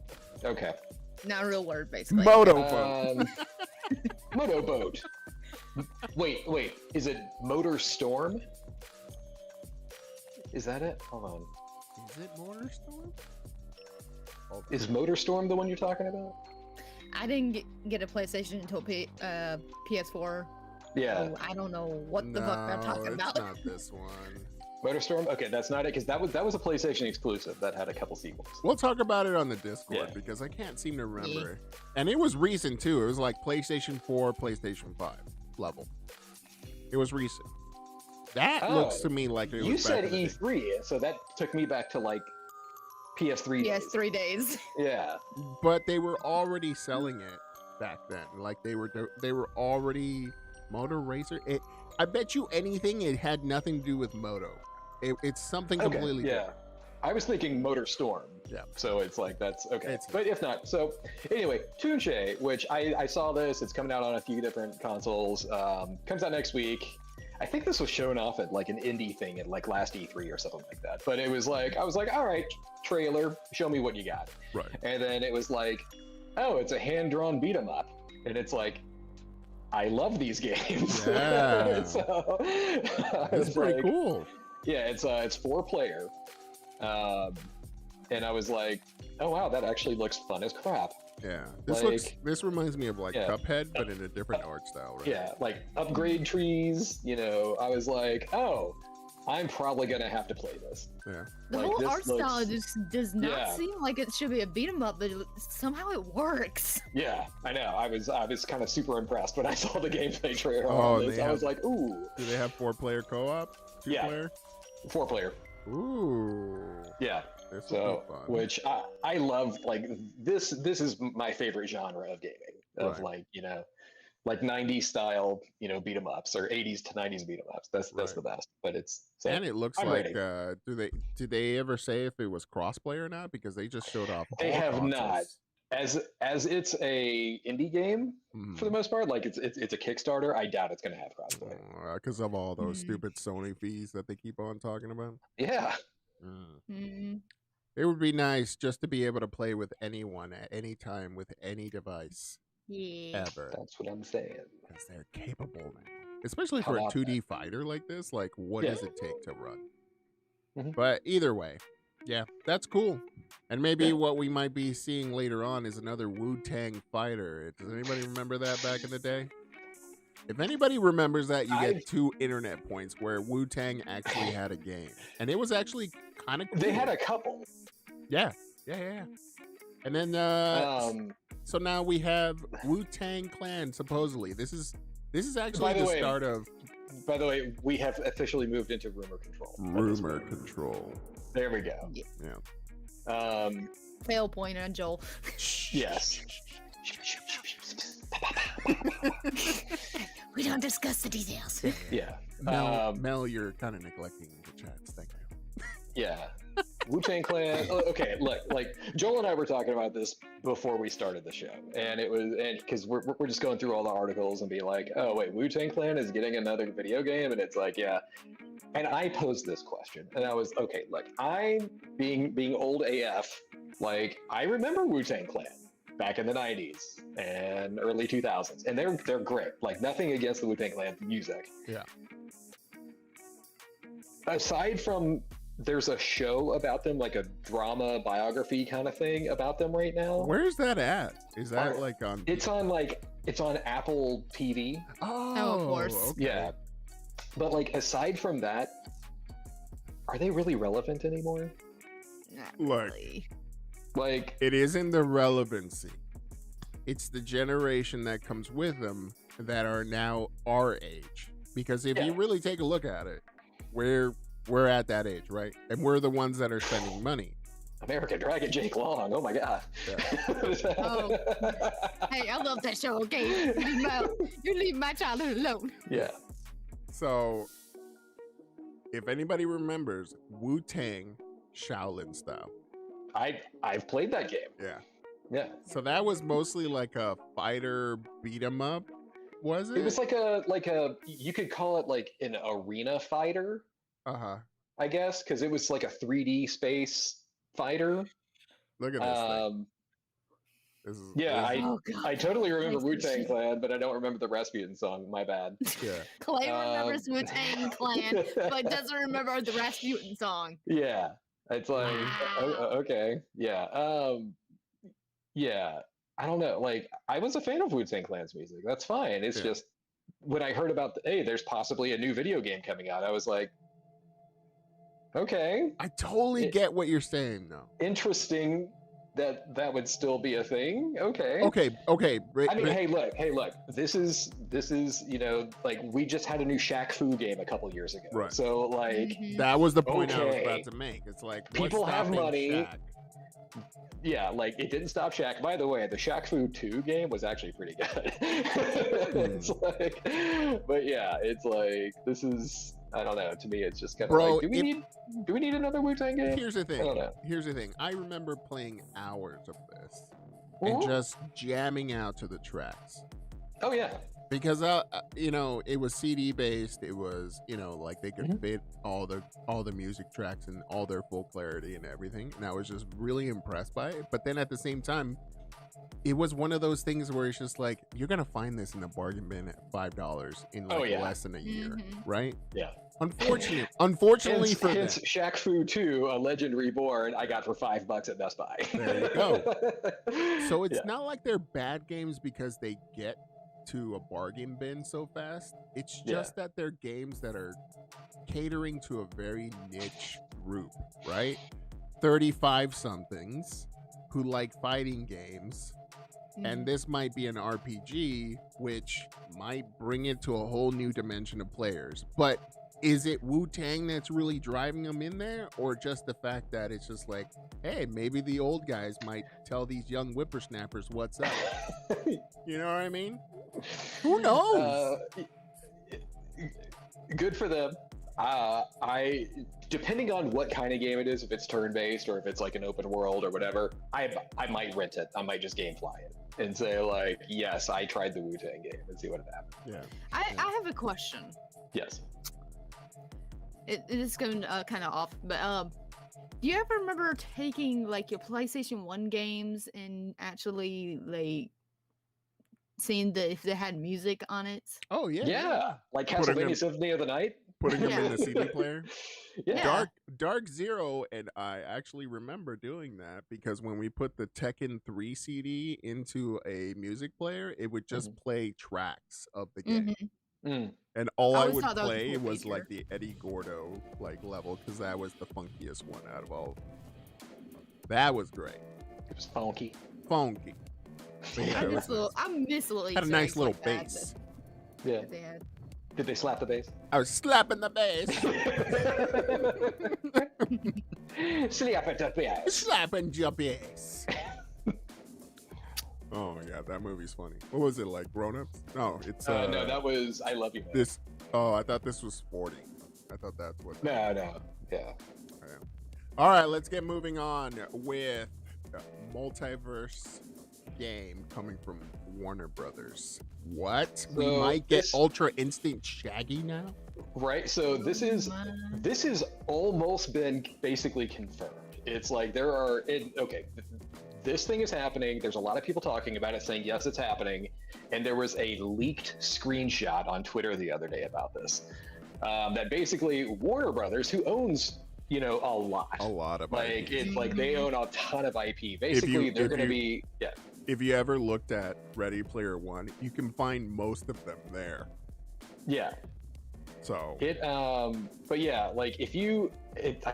Okay. Not a real word, basically. Moto. Motorboat. Wait. Is it Motor Storm? Is that it? Hold on. Is it Motorstorm? Is Motor Storm the one you're talking about? I didn't get a PlayStation until PS4. Yeah. So I don't know what the fuck they're talking about. It's not this one. Motor Storm? Okay, that's not it, because that was a PlayStation exclusive that had a couple sequels. We'll talk about it on the Discord Yeah. because I can't seem to remember. And it was recent too. It was like PlayStation 4, PlayStation 5 level. It was recent. That Oh. looks to me like it was You back said in the day. E3, so that took me back to like PS3. Yes, days. 3 days. Yeah. But they were already selling it back then. Like they were already Motor Racer. I bet you anything it had nothing to do with Moto. It's something Okay, completely yeah. different. I was thinking Motor Storm. Yeah. So it's like, that's okay. It's- But if not, so anyway, Tunche, which I saw this, it's coming out on a few different consoles, comes out next week. I think this was shown off at like an indie thing at like last E3 or something like that. But it was like, I was like, all right, trailer, show me what you got. Right. And then it was like, oh, it's a hand-drawn beat 'em up. And it's like, I love these games. Yeah. So, I That's was pretty like, cool. yeah, it's 4-player, and I was like, oh wow, that actually looks fun as crap. Yeah. This reminds me of like Yeah. Cuphead, but in a different art style, right? Yeah, like upgrade trees. You know, I was like, oh, I'm probably gonna have to play this. Yeah. The Like, whole this art style looks- just does not Yeah. seem like it should be a beat 'em up, but somehow it works. Yeah, I know. I was kind of super impressed when I saw the gameplay trailer Oh, on this. they I was have- like, ooh, Do they have 4-player co-op? Yeah. 2-player? 4-player. Ooh. Yeah. This will So, be fun. which I love. Like this is my favorite genre of gaming. Of Right. like like 90s style beat 'em ups or 80s to 90s beat 'em ups. That's Right. the best. But it's so And it looks I'm like ready. did they ever say if it was crossplay or not? Because they just showed off They all have not. consoles. As it's a indie game Mhm. for the most part. Like it's a Kickstarter. I doubt it's gonna have crossplay. Because of all those Mm. stupid Sony fees that they keep on talking about. Yeah. Mm. Mm. It would be nice just to be able to play with anyone at any time with any device Yeah. ever. That's what I'm saying. Because they're capable now. Especially How for a about 2D fighter like this. Like, what Yeah. does it take to run? Mhm. But either way, yeah, that's cool. And maybe Yeah. what we might be seeing later on is another Wu-Tang fighter. Does anybody remember that back in the day? If anybody remembers that, you get I- 2 internet points where Wu-Tang actually had a game. And it was actually kind of cool. They had a couple. Yeah. And then, so now we have Wu-Tang Clan, supposedly. This is actually By the the way, start of By the way, we have officially moved into rumor control. at this rumor point. control. There we go. Yeah. Fail point on Joel. Yes. We don't discuss the details. Yeah. Mel, you're kind of neglecting the chats. Thank you. Yeah. Wu-Tang Clan. Oh, okay, look, like Joel and I were talking about this before we started the show, and it was because we're just going through all the articles and being like, oh wait, Wu-Tang Clan is getting another video game, and it's like, yeah. And I posed this question, and I was okay. Look, I being old AF, like I remember Wu-Tang Clan back in the 90s and early 2000s, and they're great. Like nothing against the Wu-Tang Clan music. Yeah. Aside from there's a show about them, like a drama biography kind of thing about them right now. Where's that at? Is that Oh, like on? It's on Apple TV. Oh, of course. Okay. Yeah. But like aside from that, are they really relevant anymore? Not Look. really. Like It isn't the relevancy. It's the generation that comes with them that are now our age. Because if you Yeah. really take a look at it, we're at that age, right? And we're the ones that are spending money. American Dragon Jake Long. Oh my god. Oh. Hey, I love that show. Okay, you leave my childhood alone. Yeah. So, if anybody remembers Wu-Tang Shaolin style, I've played that game. yeah. Yeah. So that was mostly like a fighter beat 'em up, was it? It was like a you could call it like an arena fighter, I guess, because it was like a 3D space fighter. Look at this thing. This is, Yeah, this is- Oh god. I totally remember Nice Wu-Tang shit. Clan, but I don't remember the Rasputin song. My bad. yeah. Clay remembers Um, Wu-Tang Clan, but doesn't remember the Rasputin song. Yeah, it's like okay, yeah, yeah. I don't know. Like, I was a fan of Wu-Tang Clan's music. That's fine. It's Yeah. just when I heard about hey, there's possibly a new video game coming out, I was like, okay, I totally It- get what you're saying, though. interesting that would still be a thing. Okay. Okay. I mean, hey, look. This is like we just had a new Shaq Fu game a couple years ago. Right. So like, Mhm. that was the point I was Okay. about to make. It's like what's People have stopping money. Shaq? yeah, like it didn't stop Shaq. By the way, the Shaq Fu 2 game was actually pretty good. It's like, but yeah, it's like this is. I don't know. To me, it's just kind of Bro, like, do we need another Wu-Tang game? Here's the I don't thing. know. Here's the thing. I remember playing hours of this and Mhm. just jamming out to the tracks. Oh yeah. Because it was CD based. It was like they could Mhm. fit all the music tracks and all their full clarity and everything. And I was just really impressed by it. But then at the same time, it was one of those things where it's just like you're gonna find this in the bargain bin at $5 in like Oh, yeah. less than a year, Mhm. right? Yeah. Unfortunately for them. hence Shaq Fu 2, A Legend Reborn, I got for $5 at Best Buy. There you go. So it's Yeah. not like they're bad games because they get to a bargain bin so fast. It's just that they're games that are catering to a very niche group, right? 35 somethings who like fighting games. And this might be an RPG, which might bring it to a whole new dimension of players. But is it Wu-Tang that's really driving them in there? Or just the fact that it's just like, hey, maybe the old guys might tell these young whippersnappers what's up? You know what I mean? Who knows? Good for them. Depending on what kind of game it is, if it's turn-based or if it's like an open world or whatever, I might rent it. I might just gamefly it and say like, yes, I tried the Wu-Tang game and see what happened. Yeah. I have a question. Yes. It is going kind of off, but do you ever remember taking like your PlayStation 1 games and actually like seeing if they had music on it? Oh, yeah. Yeah. Like Castlevania Symphony of the Night? Putting them in the CD player. Yeah. Dark Zero and I actually remember doing that because when we put the Tekken 3 CD into a music player, it would just play tracks of the game. And all I would play was like the Eddie Gordo like level because that was the funkiest one out of all. That was great. It was funky. Funky. I miss little had a nice little bass. Yeah. Did they slap the bass? I was slapping the bass. Slapping the bass. Slapping your bass. Oh my god, that movie's funny. What was it, like Grown Ups? No, it's no, that was I Love You, Man. This I thought this was Sporting. I thought that's what No, yeah. All right, let's get moving on with a multiverse game coming from Warner Brothers. What? So we might get Ultra Instinct Shaggy now? Right, so this is almost been basically confirmed. It's like this thing is happening. There's a lot of people talking about it, saying yes, it's happening. And there was a leaked screenshot on Twitter the other day about this. That basically Warner Brothers, who owns a lot of IP. It's like they own a ton of IP. Basically, they're going to be If you ever looked at Ready Player One, you can find most of them there. Yeah. So but yeah, like I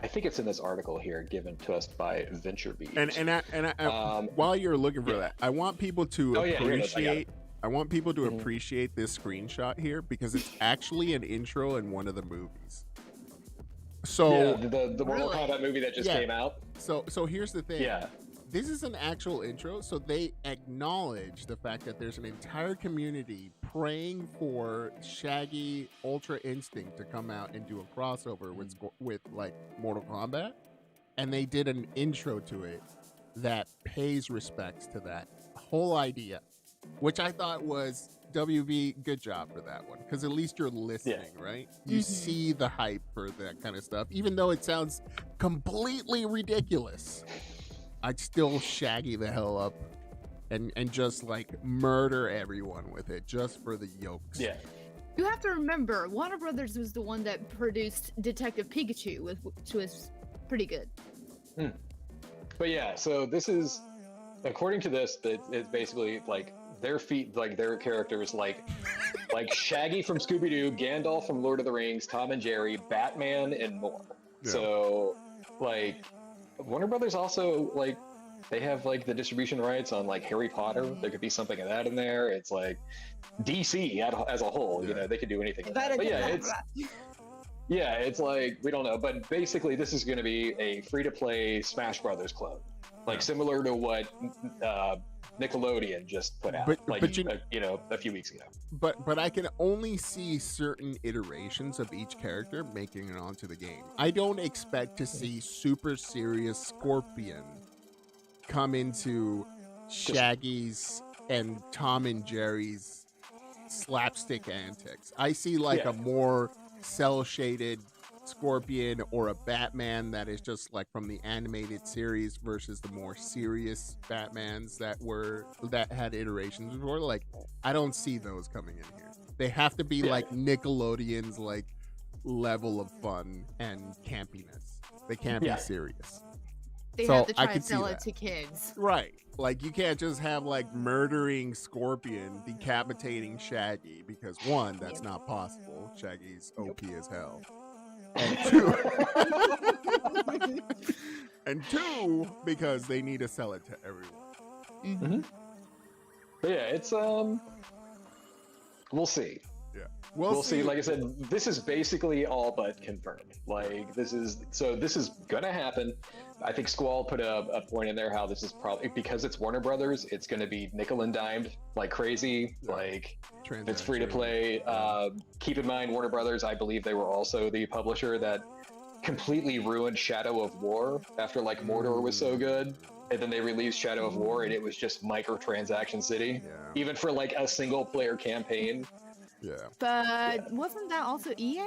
think it's in this article here given to us by VentureBeat. And while you're looking for that, I want people to appreciate. I want people to appreciate this screenshot here because it's actually an intro in one of the movies. So the Mortal Kombat movie that just came out. So here's the thing. Yeah. This is an actual intro, so they acknowledge the fact that there's an entire community praying for Shaggy Ultra Instinct to come out and do a crossover with like Mortal Kombat, and they did an intro to it that pays respects to that whole idea, which I thought was WB, good job for that one, because at least you're listening, right? You see the hype for that kind of stuff, even though it sounds completely ridiculous. I'd still Shaggy the hell up and just like murder everyone with it just for the yokes. Yeah. You have to remember, Warner Brothers was the one that produced Detective Pikachu, which was pretty good. But yeah, so this is, according to this, it's basically like their characters like Shaggy from Scooby-Doo, Gandalf from Lord of the Rings, Tom and Jerry, Batman, and more. Yeah. So like Warner Brothers also like they have like the distribution rights on like Harry Potter. There could be something of that in there. It's like DC as a whole, they could do anything. But it's like we don't know. But basically, this is going to be a free-to-play Smash Brothers clone, like similar to what Nickelodeon just put out, a few weeks ago. But I can only see certain iterations of each character making it onto the game. I don't expect to see super serious Scorpion come into Shaggy's and Tom and Jerry's slapstick antics. I see like a more cel-shaded Scorpion or a Batman that is just like from the animated series versus the more serious Batmans that had iterations before. Like, I don't see those coming in here. They have to be like Nickelodeon's like level of fun and campiness. They can't be serious. They So, have to I try to could see sell that. it to kids. Right. Like, you can't just have, like, murdering Scorpion decapitating Shaggy because, one, that's not possible. Shaggy's OP as hell. And two, and two, because they need to sell it to everyone. Mhm. But yeah, it's we'll see. Yeah. We'll see. Like I said, this is basically all but confirmed. Like this is gonna happen. I think Squall put a point in there how this is probably because it's Warner Brothers. It's gonna be nickel and dimed like crazy. Yeah. Like it's free to play. Keep in mind, Warner Brothers. I believe they were also the publisher that completely ruined Shadow of War after like Mordor was so good. And then they released Shadow of War, and it was just microtransaction city, even for like a single player campaign. Yeah. But wasn't that also EA?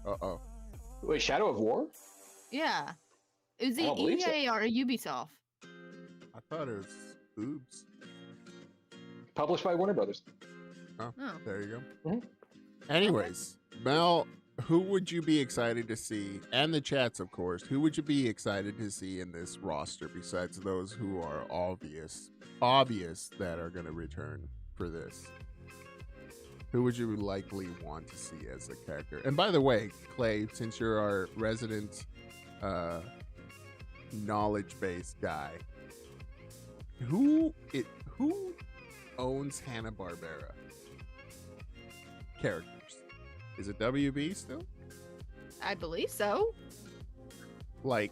Uh-oh. Wait, Shadow of War? Yeah. Is I it don't believe so. EA or Ubisoft? I thought it was Oops. Published by Warner Brothers. Oh, Oh. there you go. Mhm. Anyways, Mel, who would you be excited to see, and the chats, of course, who would you be excited to see in this roster besides those who are obvious that are going to return for this? Who would you likely want to see as a character? And by the way, Clay, since you're our resident knowledge-based guy, who owns Hanna-Barbera characters? Is it WB still? I believe so. Like,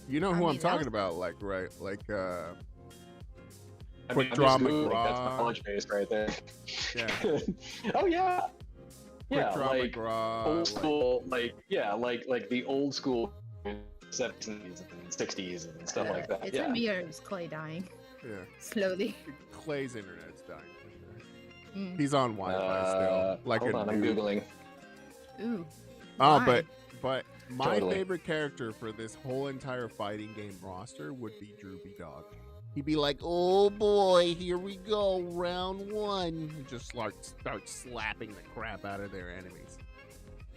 you know I who mean, I'm that talking was- about, like, right? Like, I Quick mean, Draw I'm just Googling, that's McGraw. knowledge base right there. Yeah. Oh yeah. Yeah, Draw like McGraw, old like- school, like the old school 70s and 60s and stuff Yeah. like that. It's Yeah. a me or is Clay dying Yeah. slowly. Clay's internet's dying. for sure. Mm. He's on Wi-Fi still. Like hold a on, I'm noob. googling. Ooh. Oh, Why? but my Totally. favorite character for this whole entire fighting game roster would be Droopy Dog. He'd be like, "Oh boy, here we go, round one." And just start slapping the crap out of their enemies.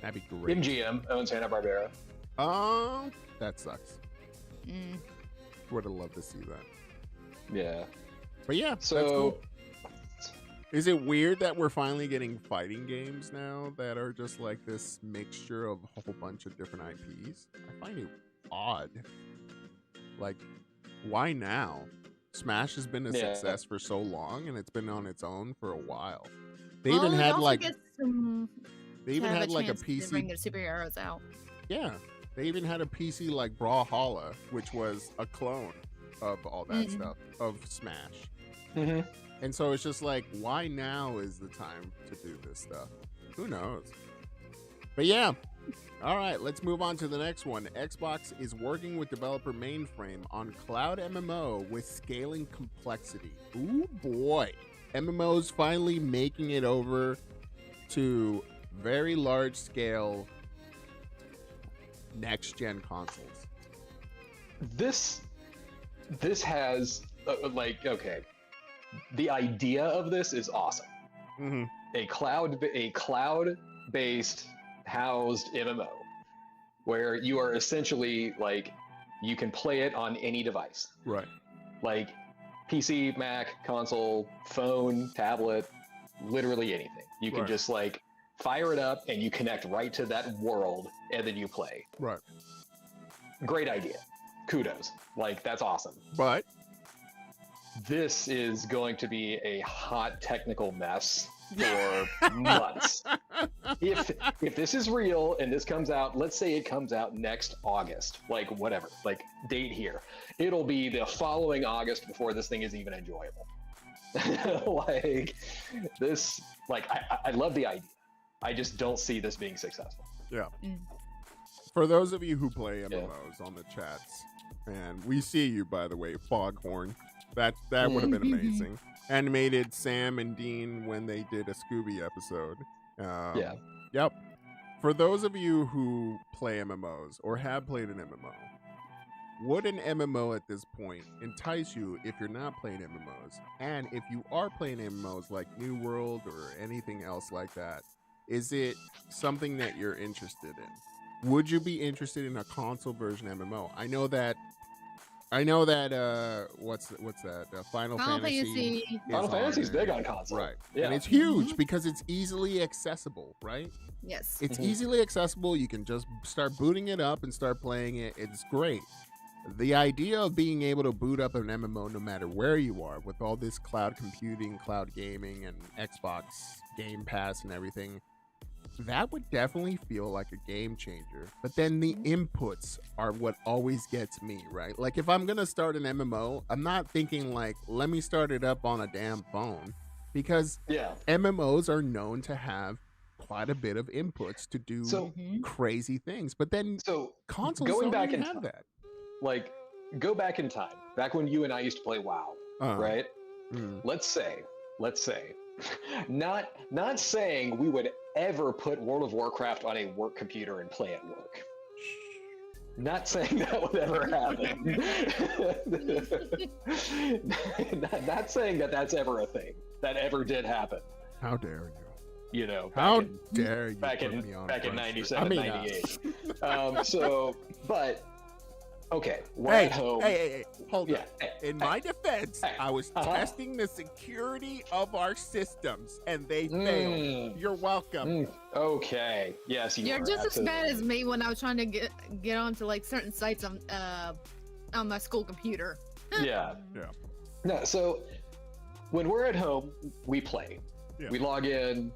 That'd be great. MGM owns Hanna-Barbera. Oh, that sucks. Mm. Would have loved to see that. Yeah. But yeah, that's So cool. Is it weird that we're finally getting fighting games now that are just like this mixture of a whole bunch of different IPs? I find it odd. Like, why now? Smash has been a Yeah. success for so long, and it's been on its own for a while. They Well, even it had also like gets some they even kind of had like a chance to bring PC. their superheroes out. Yeah, they even had a PC like Brawlhalla, which was a clone of all that Mhm. stuff of Smash. mhm. And so it's just like, why now is the time to do this stuff? Who knows? But yeah. All right, let's move on to the next one. Xbox is working with developer Mainframe on cloud MMO with scaling complexity. Ooh boy. MMOs finally making it over to very large scale next gen consoles. This has like, okay, the idea of this is awesome. Mm-hmm. A cloud-based housed MMO where you are essentially like you can play it on any device, Right. like PC, Mac, console, phone, tablet, literally anything. You can Right. just like fire it up and you connect right to that world and then you play. Right. Great idea. Kudos. Like that's awesome. But This is going to be a hot technical mess for months. If this is real and this comes out, let's say it comes out next August, like whatever, like date here, it'll be the following August before this thing is even enjoyable. Like this, like I love the idea. I just don't see this being successful. yeah. Mm. For those of you who play MMOs on the chats, and we see you, by the way, Foghorn. That would have been amazing. Animated Sam and Dean when they did a Scooby episode. Yeah. Yep. For those of you who play MMOs or have played an MMO, would an MMO at this point entice you if you're not playing MMOs? And if you are playing MMOs like New World or anything else like that, is it something that you're interested in? would you be interested in a console version MMO? I know that what's that? Final Fantasy. Final Fantasy's big on console. Right. Yeah. And it's huge because it's easily accessible, right? Yes. It's easily accessible. You can just start booting it up and start playing it. It's great. The idea of being able to boot up an MMO no matter where you are with all this cloud computing, cloud gaming, and Xbox Game Pass and everything, that would definitely feel like a game changer. But then the inputs are what always gets me, right? Like if I'm going to start an MMO, I'm not thinking like, let me start it up on a damn phone, because MMOs are known to have quite a bit of inputs to do crazy things. But then consoles going don't back even in have time, that. Like go back in time, back when you and I used to play WoW, right? Let's say, not saying we would ever put World of Warcraft on a work computer and play at work. Not saying that would ever happen. not saying that that's ever a thing that ever did happen. How dare you? You know, how dare you? Back in back in 97, 98. But okay, we're hey, at home. Hey, hold on. Hey, in my defense, I was testing the security of our systems, and they failed. You're welcome. Okay. Yes, you're just as bad as me when I was trying to get onto like certain sites on my school computer. Yeah. No, so when we're at home, we play. Yeah. We log in,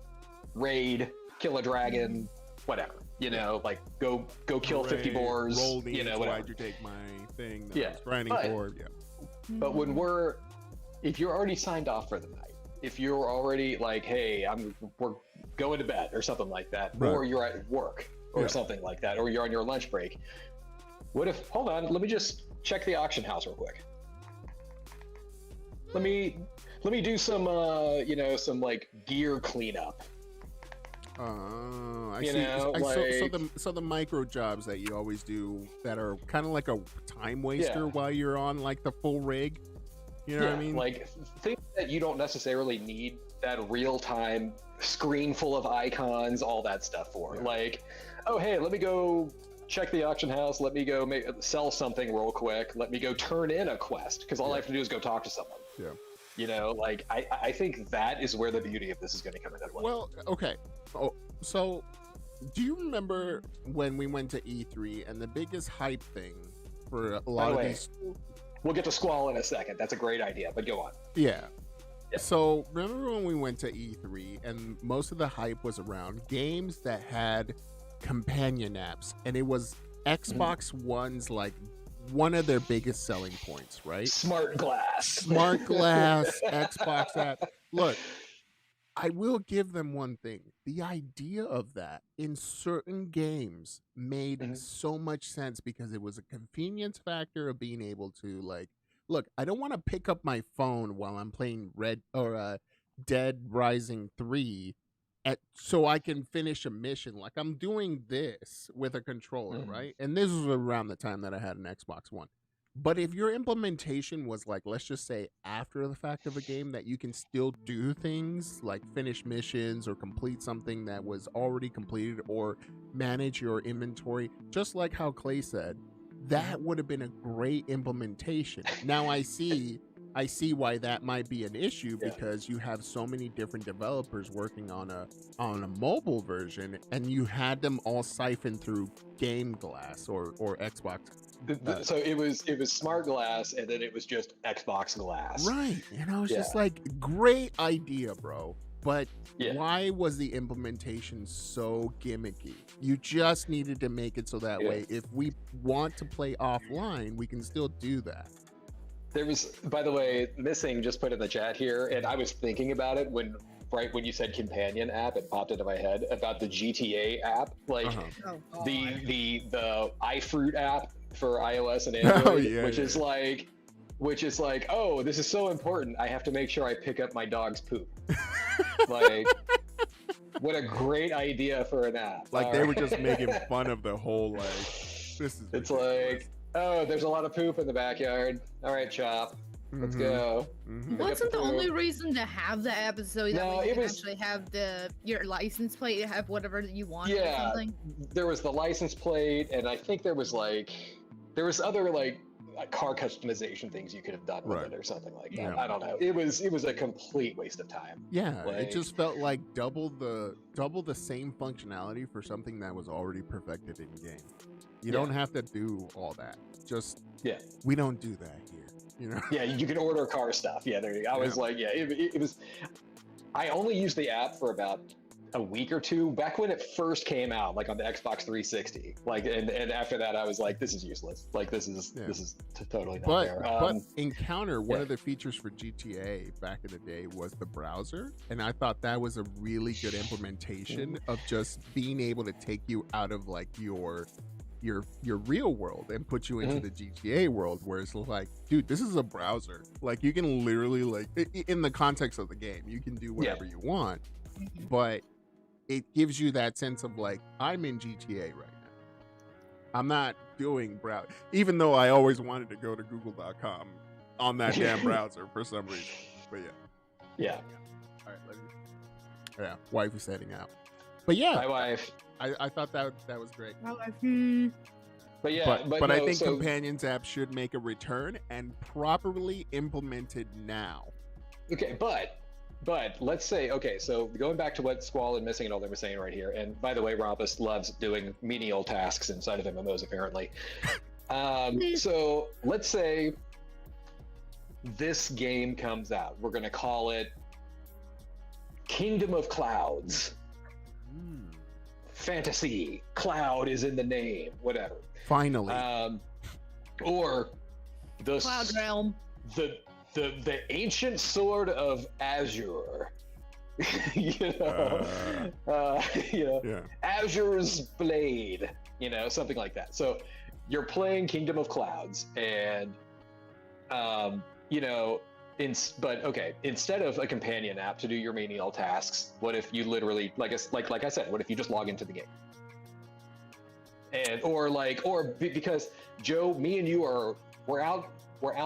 raid, kill a dragon, whatever. You know, like go kill 50 boars. Roll me. You know, whatever. Why'd you take my thing that I was grinding for? Yeah. But when if you're already signed off for the night, if you're already like, hey, we're going to bed or something like that, or you're at work or something like that, or you're on your lunch break. What if? Hold on, let me just check the auction house real quick. Let me do some some like gear cleanup. I see. So the micro jobs that you always do that are kind of like a time waster while you're on like the full rig. You know what I mean? Like things that you don't necessarily need that real time screen full of icons, all that stuff for. Like, oh hey, let me go check the auction house. Let me go sell something real quick. Let me go turn in a quest because all I have to do is go talk to someone. Yeah. You know, like I think that is where the beauty of this is going to come in. Well, okay. Oh, so do you remember when we went to E3 and the biggest hype thing for a lot of these? We'll get to Squall in a second. That's a great idea, but go on. Yeah. So remember when we went to E3 and most of the hype was around games that had companion apps, and it was Xbox One's like one of their biggest selling points, right? Smart glass, Xbox app. Look, I will give them one thing. The idea of that in certain games made so much sense because it was a convenience factor of being able to like, look, I don't want to pick up my phone while I'm playing Dead Rising 3 so I can finish a mission. Like I'm doing this with a controller, right? And this was around the time that I had an Xbox One. But if your implementation was like, let's just say after the fact of a game that you can still do things like finish missions or complete something that was already completed or manage your inventory, just like how Clay said, that would have been a great implementation. Now I see why that might be an issue because you have so many different developers working on a mobile version and you had them all siphon through Game Glass or Xbox. So it was Smart Glass and then it was just Xbox Glass. Right. And I was just like, great idea, bro. But why was the implementation so gimmicky? You just needed to make it so that way if we want to play offline, we can still do that. There was, by the way, Missing just put in the chat here, and I was thinking about it when you said companion app, it popped into my head about the GTA app, like the iFruit app for iOS and Android, which is like, oh, this is so important. I have to make sure I pick up my dog's poop. Like, what a great idea for an app. Like they were just making fun of the whole like. This is. It's ridiculous. Like, oh, there's a lot of poop in the backyard. All right, Chop. Let's go. Mhm. Wasn't the only reason to have the app is so that No, way you it can was- actually have your license plate, you have whatever you want or Yeah, something? there was the license plate, and I think there was other car customization things you could have done with Right. it or something like that. Yeah. I don't know. It was a complete waste of time. Yeah, Like- it just felt like double the same functionality for something that was already perfected in game. You Yeah. don't have to do all that. Just Yeah. we don't do that here. You know. Yeah, you can order car stuff. Yeah, there you go. I was like, yeah, it was. I only used the app for about a week or two back when it first came out, like on the Xbox 360. Like, and after that, I was like, this is useless. Like, this is totally not But there. but Encounter, one yeah. of the features for GTA back in the day was the browser, and I thought that was a really good implementation of just being able to take you out of like your real world and put you into the GTA world, where it's like, dude, this is a browser. Like, you can literally, like, in the context of the game, you can do whatever you want, but it gives you that sense of like, I'm in GTA right now. I'm not doing browser, even though I always wanted to go to google.com on that damn browser for some reason. But Yeah. all right, wife is heading out. But yeah, My wife. I thought that was great. But yeah, but I no, think so- Companions app should make a return and properly implemented now. Okay, but let's say, okay, so going back to what Squall and Missing and all them were saying right here, and by the way, Rompus loves doing menial tasks inside of MMOs apparently. So let's say this game comes out. We're gonna call it Kingdom of Clouds. Fantasy. Cloud is in the name. Whatever. Finally. Or the Cloud Realm. the ancient sword of Azure. you know, yeah. Azure's blade. You know, something like that. So you're playing Kingdom of Clouds, and you know, but okay, instead of a companion app to do your menial tasks, what if you literally, like I said, what if you just log into the game? And because Joe, me and you we're out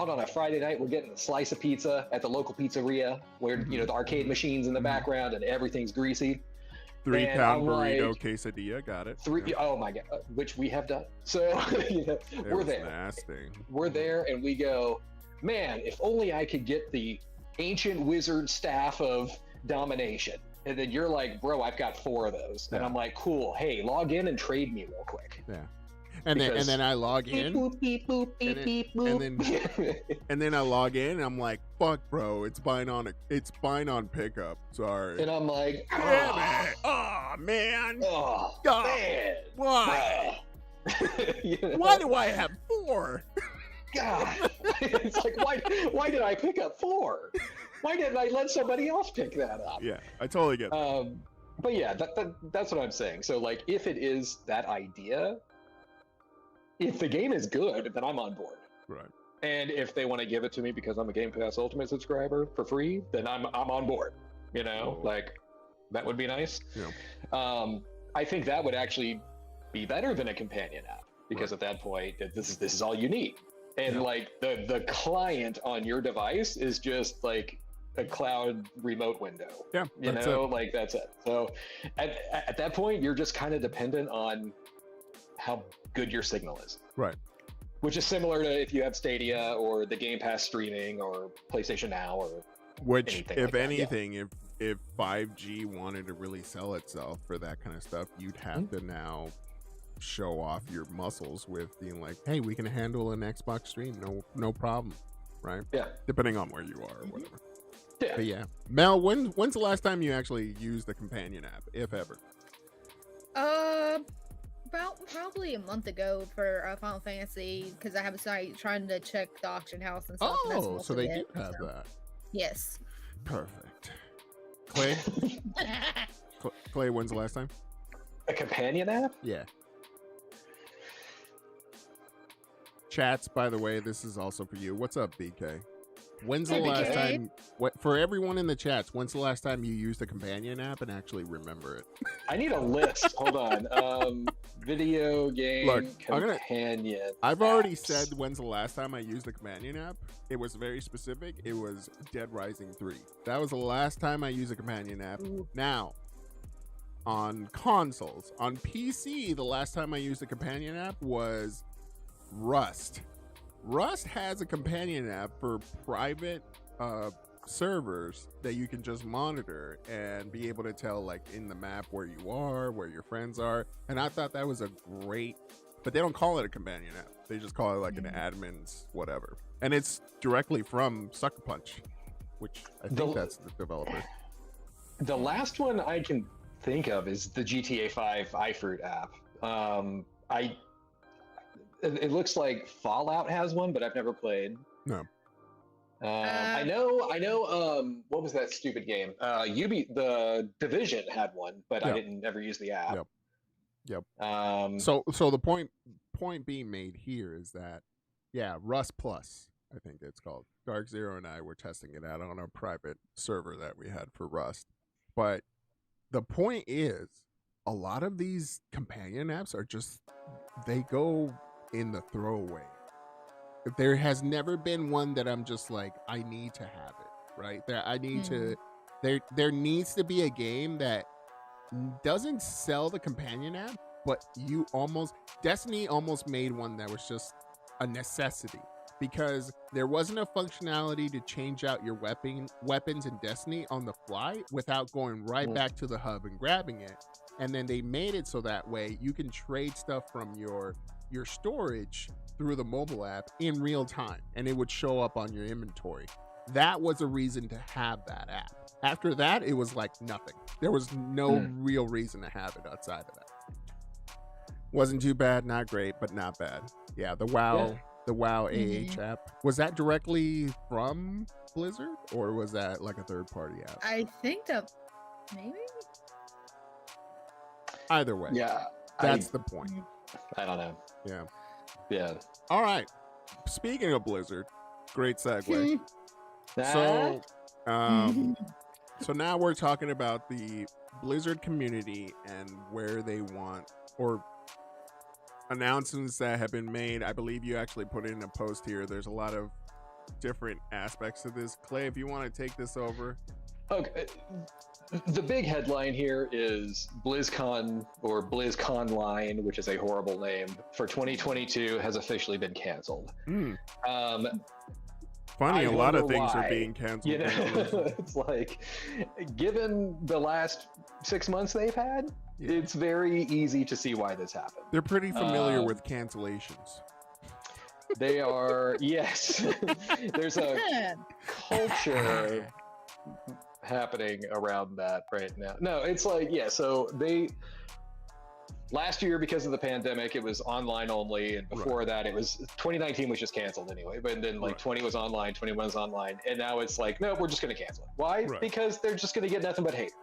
on a Friday night. We're getting a slice of pizza at the local pizzeria where you know the arcade machines in the background and everything's greasy. 3-pound I'm burrito like, quesadilla, got it. Oh my god, which we have done. So you know, It we're was there. nasty. We're there, and we go, man, if only I could get the ancient wizard staff of domination. And then you're like, bro, I've got 4 of those. And Yeah. I'm like, cool. Hey, log in and trade me real quick. Yeah. And then I log in. Beep, boop, beep, And beep, then- boop. And then I log in and I'm like, fuck bro, it's buying on pickup. Sorry. And I'm like, Damn it. Oh man. oh, God. man. Why? You know? Why do I have 4? God. It's like, why did I pick up 4? Why didn't I let somebody else pick that up? Yeah, I totally get that. But yeah, that's what I'm saying. So like, if it is that idea, if the game is good, then I'm on board. Right. And if they want to give it to me because I'm a Game Pass Ultimate subscriber for free, then I'm on board. You know, like that would be nice. Yeah. I think that would actually be better than a companion app because at that point, this is all you need. And like the client on your device is just like a cloud remote window. Yeah. You that's know, it. like that's it. So at that point, you're just kind of dependent on how good your signal is. Right. Which is similar to if you have Stadia or the Game Pass streaming or PlayStation Now or Which, anything if like that, yeah. anything, if 5G wanted to really sell itself for that kind of stuff, you'd have to now show off your muscles with being like, hey, we can handle an Xbox stream, no problem, right? Yeah. Depending on where you are or whatever. Yeah. But yeah, Mel, when's the last time you actually used the companion app, if ever? About probably a month ago for Final Fantasy because I have a site trying to check the auction house and stuff. and that's Oh, most so of they it, do have so. that. Yes. Perfect. Clay, Clay, when's the last time? A companion app? Yeah. Chats, by the way, this is also for you. What's up, BK? When's the Okay. last time? For everyone in the chats, when's the last time you used a companion app and actually remember it? I need a list. Hold on. Video game Look, companion. I've already apps. said when's the last time I used a companion app. It was very specific. It was Dead Rising 3. That was the last time I used a companion app. Ooh. Now, on consoles, on PC, the last time I used a companion app was Rust. Rust has a companion app for private servers that you can just monitor and be able to tell, like, in the map where you are, where your friends are. And I thought that was a great, but they don't call it a companion app. They just call it like an admin's whatever. And it's directly from Sucker Punch, which I think that's the developer. The last one I can think of is the GTA 5 iFruit app. It looks like Fallout has one, but I've never played. No. I know. What was that stupid game? The Division had one, but I didn't ever use the app. Yep. So So the point being made here is that, Rust Plus, I think it's called. Dark Zero and I were testing it out on a private server that we had for Rust. But the point is, a lot of these companion apps are just, they go in the throwaway. There has never been one that I'm just like, I need to have it, right? There needs to be a game that doesn't sell the companion app, but Destiny almost made one that was just a necessity, because there wasn't a functionality to change out your weapons in Destiny on the fly without going right back to the hub and grabbing it. And then they made it so that way you can trade stuff from your storage through the mobile app in real time, and it would show up on your inventory. That was a reason to have that app. After that, it was like nothing. There was no real reason to have it outside of that. Wasn't too bad, not great, but not bad. Yeah, the WoW AH app. Was that directly from Blizzard, or was that like a third-party app? I think that maybe. Either way, that's the point. I don't know. Yeah. All right. Speaking of Blizzard, great segue. So, so now we're talking about the Blizzard community and where they want, or announcements that have been made. I believe you actually put in a post here. There's a lot of different aspects to this. Clay, if you want to take this over. Okay. The big headline here is BlizzCon, or BlizzCon Line, which is a horrible name, for 2022 has officially been canceled. Funny, a lot of things why. are being canceled. You know, it's like, given the last 6 months they've had, it's very easy to see why this happened. They're pretty familiar with cancellations. They are, yes. There's a culture happening around that right now. No, it's like, so last year, because of the pandemic, it was online only, and before that it was 2019 was just canceled anyway, but then 20 was online, 21 was online, and now it's like, no, we're just going to cancel it. Why? Because they're just going to get nothing but haters.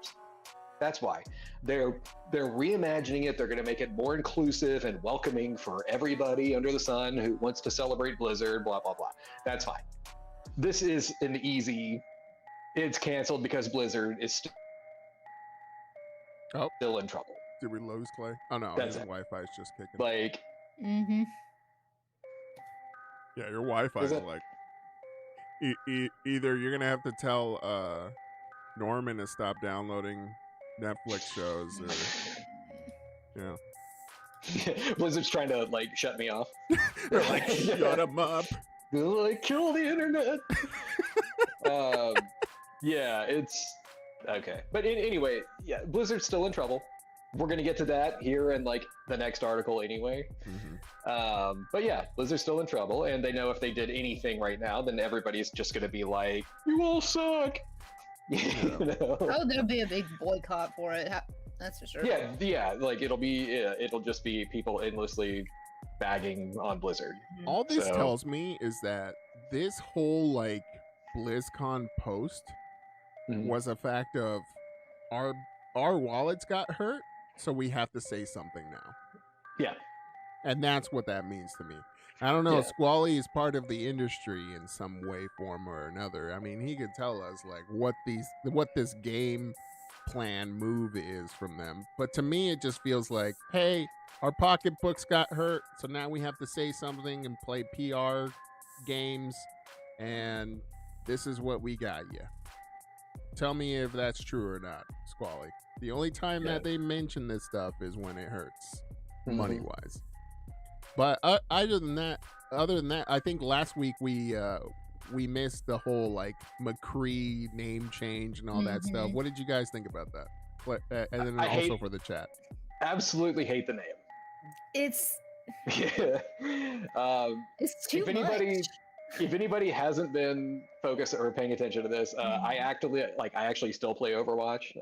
That's why. They're reimagining it. They're going to make it more inclusive and welcoming for everybody under the sun who wants to celebrate Blizzard, blah blah blah. That's fine. This is an easy, it's canceled because Blizzard is still in trouble. Did we lose Clay? Oh no, his Wi-Fi is just kicking. Like, yeah, your Wi-Fi is like, either you're gonna have to tell Norman to stop downloading Netflix shows, or Blizzard's trying to like shut me off. They're like, shut them up. They're like, kill the internet. It's okay. But anyway, Blizzard's still in trouble. We're going to get to that here in like the next article anyway. But Blizzard's still in trouble, and they know if they did anything right now, then everybody's just going to be like, you all suck. You know? Oh, there'll be a big boycott for it. That's for sure. Like it'll just be people endlessly bagging on Blizzard. All this tells me is that this whole like BlizzCon post was a fact of our wallets got hurt, so we have to say something now. Yeah. And that's what that means to me. I don't know. Yeah. Squally is part of the industry in some way, form, or another. I mean, he could tell us like what this game plan move is from them. But to me, it just feels like, hey, our pocketbooks got hurt, so now we have to say something and play PR games, and this is what we got you. Tell me if that's true or not, Squally. The only time that they mention this stuff is when it hurts, money wise. But other than that, I think last week we missed the whole like Mccree name change and all that stuff. What did you guys think about that? And then also for the chat. Absolutely hate the name. It's Yeah. it's too much. If anybody hasn't been focused or paying attention to this, I actually still play Overwatch.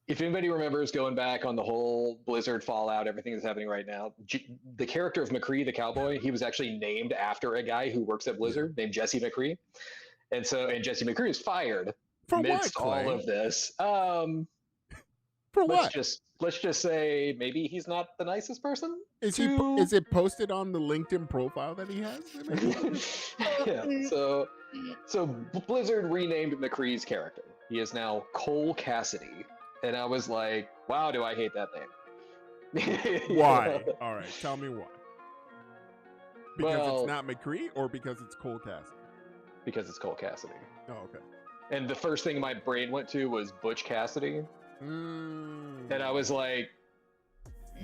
If anybody remembers going back on the whole Blizzard fallout, everything that's happening right now, the character of Mccree, the cowboy, he was actually named after a guy who works at Blizzard named Jesse Mccree. And Jesse Mccree is fired amidst all of this. For what? Let's just say maybe he's not the nicest person. Is it posted on the LinkedIn profile that he has? Yeah. So Blizzard renamed McCree's character. He is now Cole Cassidy. And I was like, wow, do I hate that name. Why? All right, tell me why. Because it's Well, not McCree or because it's Cole Cassidy? Because it's Cole Cassidy. Oh, okay. And the first thing my brain went to was Butch Cassidy. And I was like,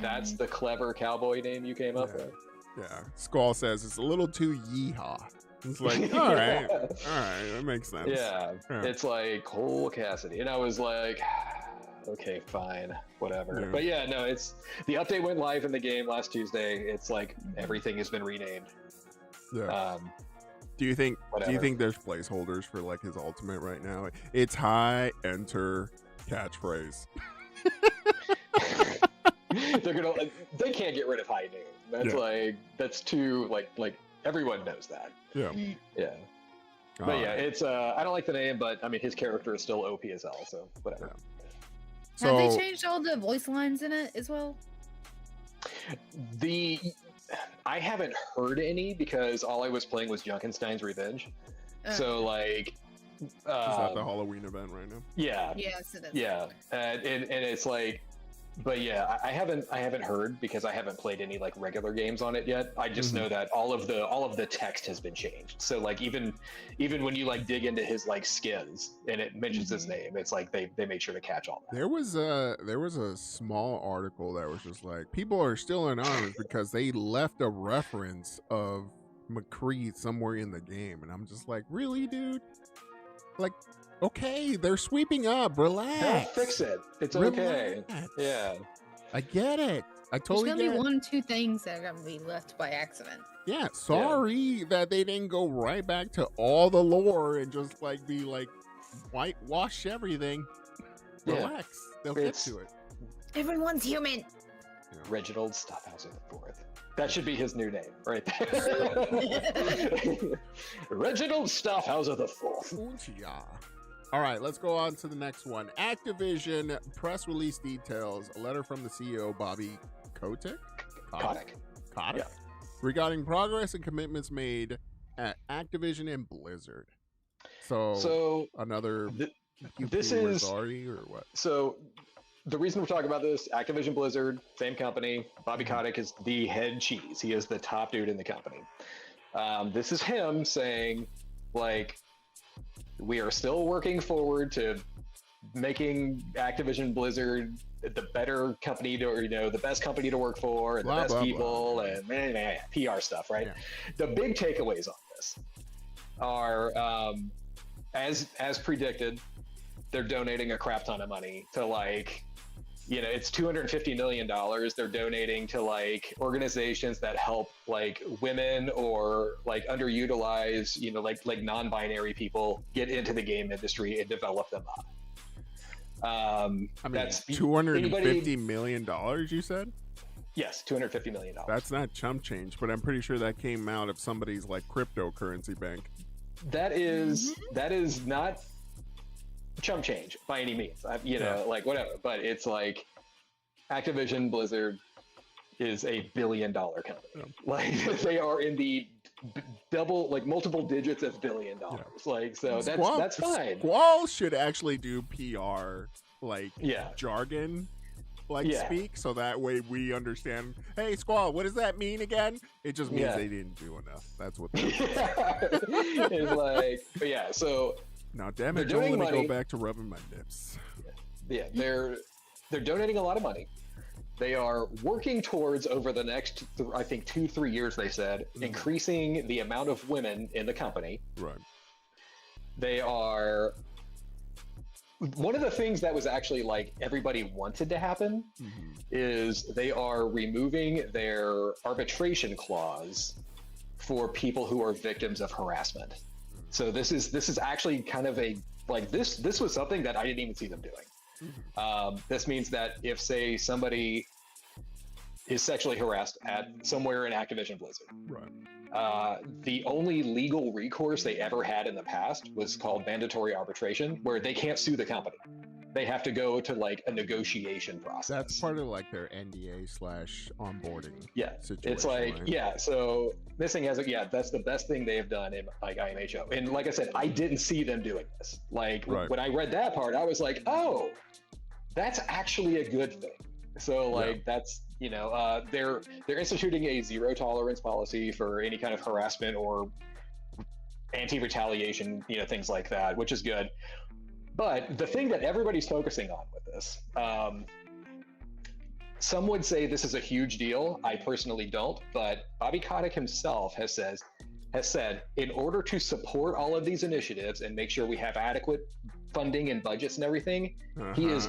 that's the clever cowboy name you came up with? Yeah. Skull says it's a little too yeehaw. It's like, all right, that makes sense. Yeah, it's like Cole Cassidy. And I was like, okay, fine, whatever. Yeah. But yeah, no, it's the update went live in the game last Tuesday. It's like everything has been renamed. Yeah. Do you think there's placeholders for like his ultimate right now? It's high enter catchphrase. They can't get rid of high noon. That's that's too like everyone knows that. Yeah. Yeah. But yeah, it's I don't like the name, but I mean his character is still OP as hell, so whatever. Yeah. Have they changed all the voice lines in it as well? I haven't heard any because all I was playing was Junkenstein's Revenge. So like is that the Halloween event right now? Yeah. Yes, it is. Yeah. And it's like, but yeah, I haven't heard because I haven't played any like regular games on it yet. I just know that all of the text has been changed. So like even when you like dig into his like skins and it mentions his name, it's like they made sure to catch all that. There was a small article that was just like people are still in arms because they left a reference of Mccree somewhere in the game, and I'm just like, really, dude? Like, okay, they're sweeping up. Relax. They'll fix it. It's okay. Yeah. I get it. I totally There's get gonna be it. 1 or 2 things that are gonna be left by accident. Yeah, sorry that they didn't go right back to all the lore and just like be like whitewash everything. Relax. They'll get to it. Everyone's human. Reginald Stoffhauser IV. That should be his new name, right there. Reginald Stoffhauser IV. Yeah. All right, let's go on to the next one. Activision press release details a letter from the CEO, Bobby Kotick? Kotick. Yeah. Regarding progress and commitments made at Activision and Blizzard. So another this is Rosari or what? So the reason we're talking about this, Activision Blizzard, same company. Bobby Kotick is the head cheese. He is the top dude in the company. This is him saying, like, we are still working forward to making Activision Blizzard the better company to, the best company to work for, and the best people, and PR stuff, right? Yeah. The big takeaways on this are, as predicted, they're donating a crap ton of money to like, it's $250 million they're donating to like organizations that help like women or like underutilized, like non-binary people get into the game industry and develop them up. I mean, that's $250 million, you said? Yes, $250 million. That's not chump change, but I'm pretty sure that came out of somebody's like cryptocurrency bank. That is not chump change by any means, like whatever, but it's like Activision Blizzard is a $1 billion company. Yeah. Like they are in the double, like multiple digits of $1 billion. Like so that's fine. Squall should actually do PR like Yeah. jargon like Yeah. speak, so that way we understand. Hey, Squall, what does that mean again? It just means Yeah. they didn't do enough. That's what. That is. It's like, but yeah. So Now, damn it, They're don't donating let me money. go back to rubbing my nips. yeah, they're donating a lot of money. They are working towards over the next, I think 2-3 years. They said increasing the amount of women in the company. Right. They are. One of the things that was actually like everybody wanted to happen is they are removing their arbitration clause for people who are victims of harassment. So this is actually kind of a like this was something that I didn't even see them doing. This means that if say somebody is sexually harassed at somewhere in Activision Blizzard, Right. the only legal recourse they ever had in the past was called mandatory arbitration, where they can't sue the company. They have to go to like a negotiation process. That's part of like their NDA / onboarding. Yeah, situation, it's like right? yeah. So this thing has that's the best thing they have done in like IMHO. And like I said, I didn't see them doing this. Like Right. when I read that part, I was like, oh, that's actually a good thing. So like that's they're instituting a zero tolerance policy for any kind of harassment or anti-retaliation, things like that, which is good. But the thing that everybody's focusing on with this, some would say this is a huge deal. I personally don't, but Bobby Kotick himself has said, in order to support all of these initiatives and make sure we have adequate funding and budgets and everything, he is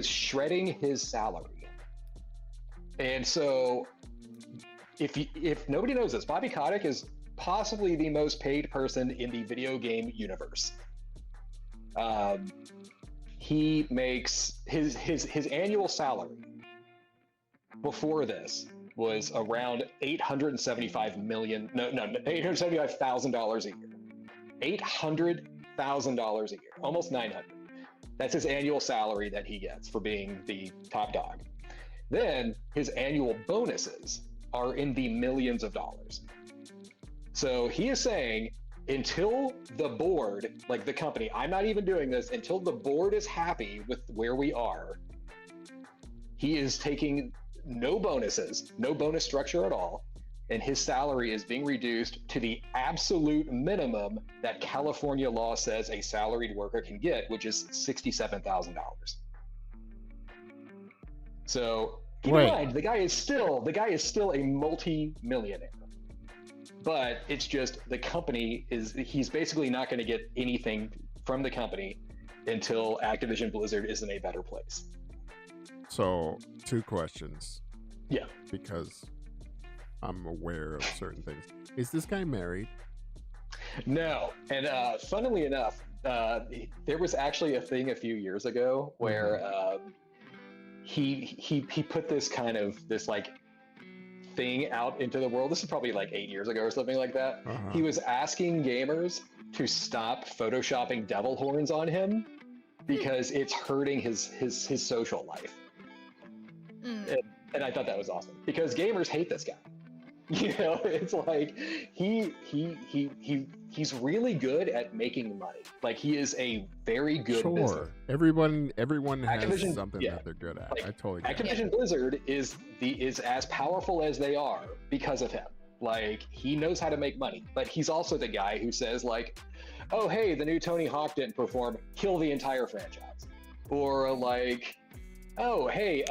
shredding his salary. And so if nobody knows this, Bobby Kotick is possibly the most paid person in the video game universe. He makes his annual salary before this was around $875,000 a year. $800,000 a year, almost 900. That's his annual salary that he gets for being the top dog. Then his annual bonuses are in the millions of dollars. So he is saying, until the board, like the company, I'm not even doing this, until the board is happy with where we are, he is taking no bonuses, no bonus structure at all, and his salary is being reduced to the absolute minimum that California law says a salaried worker can get, which is $67,000. So keep in mind, the guy is still a multi-millionaire. But it's just the company he's basically not going to get anything from the company until Activision Blizzard is in a better place. So 2 questions. Yeah. Because I'm aware of certain things. Is this guy married? No. And funnily enough, there was actually a thing a few years ago where he put this like thing out into the world. This is probably like 8 years ago or something like that. He was asking gamers to stop photoshopping devil horns on him because it's hurting his social life. And I thought that was awesome because gamers hate this guy. It's like he's really good at making money. Like he is a very good business. Everyone has Activision, something that they're good at. Like, I totally get it. Activision Blizzard is as powerful as they are because of him. Like he knows how to make money, but he's also the guy who says like, oh hey, the new Tony Hawk didn't perform, kill the entire franchise. Or like, oh hey,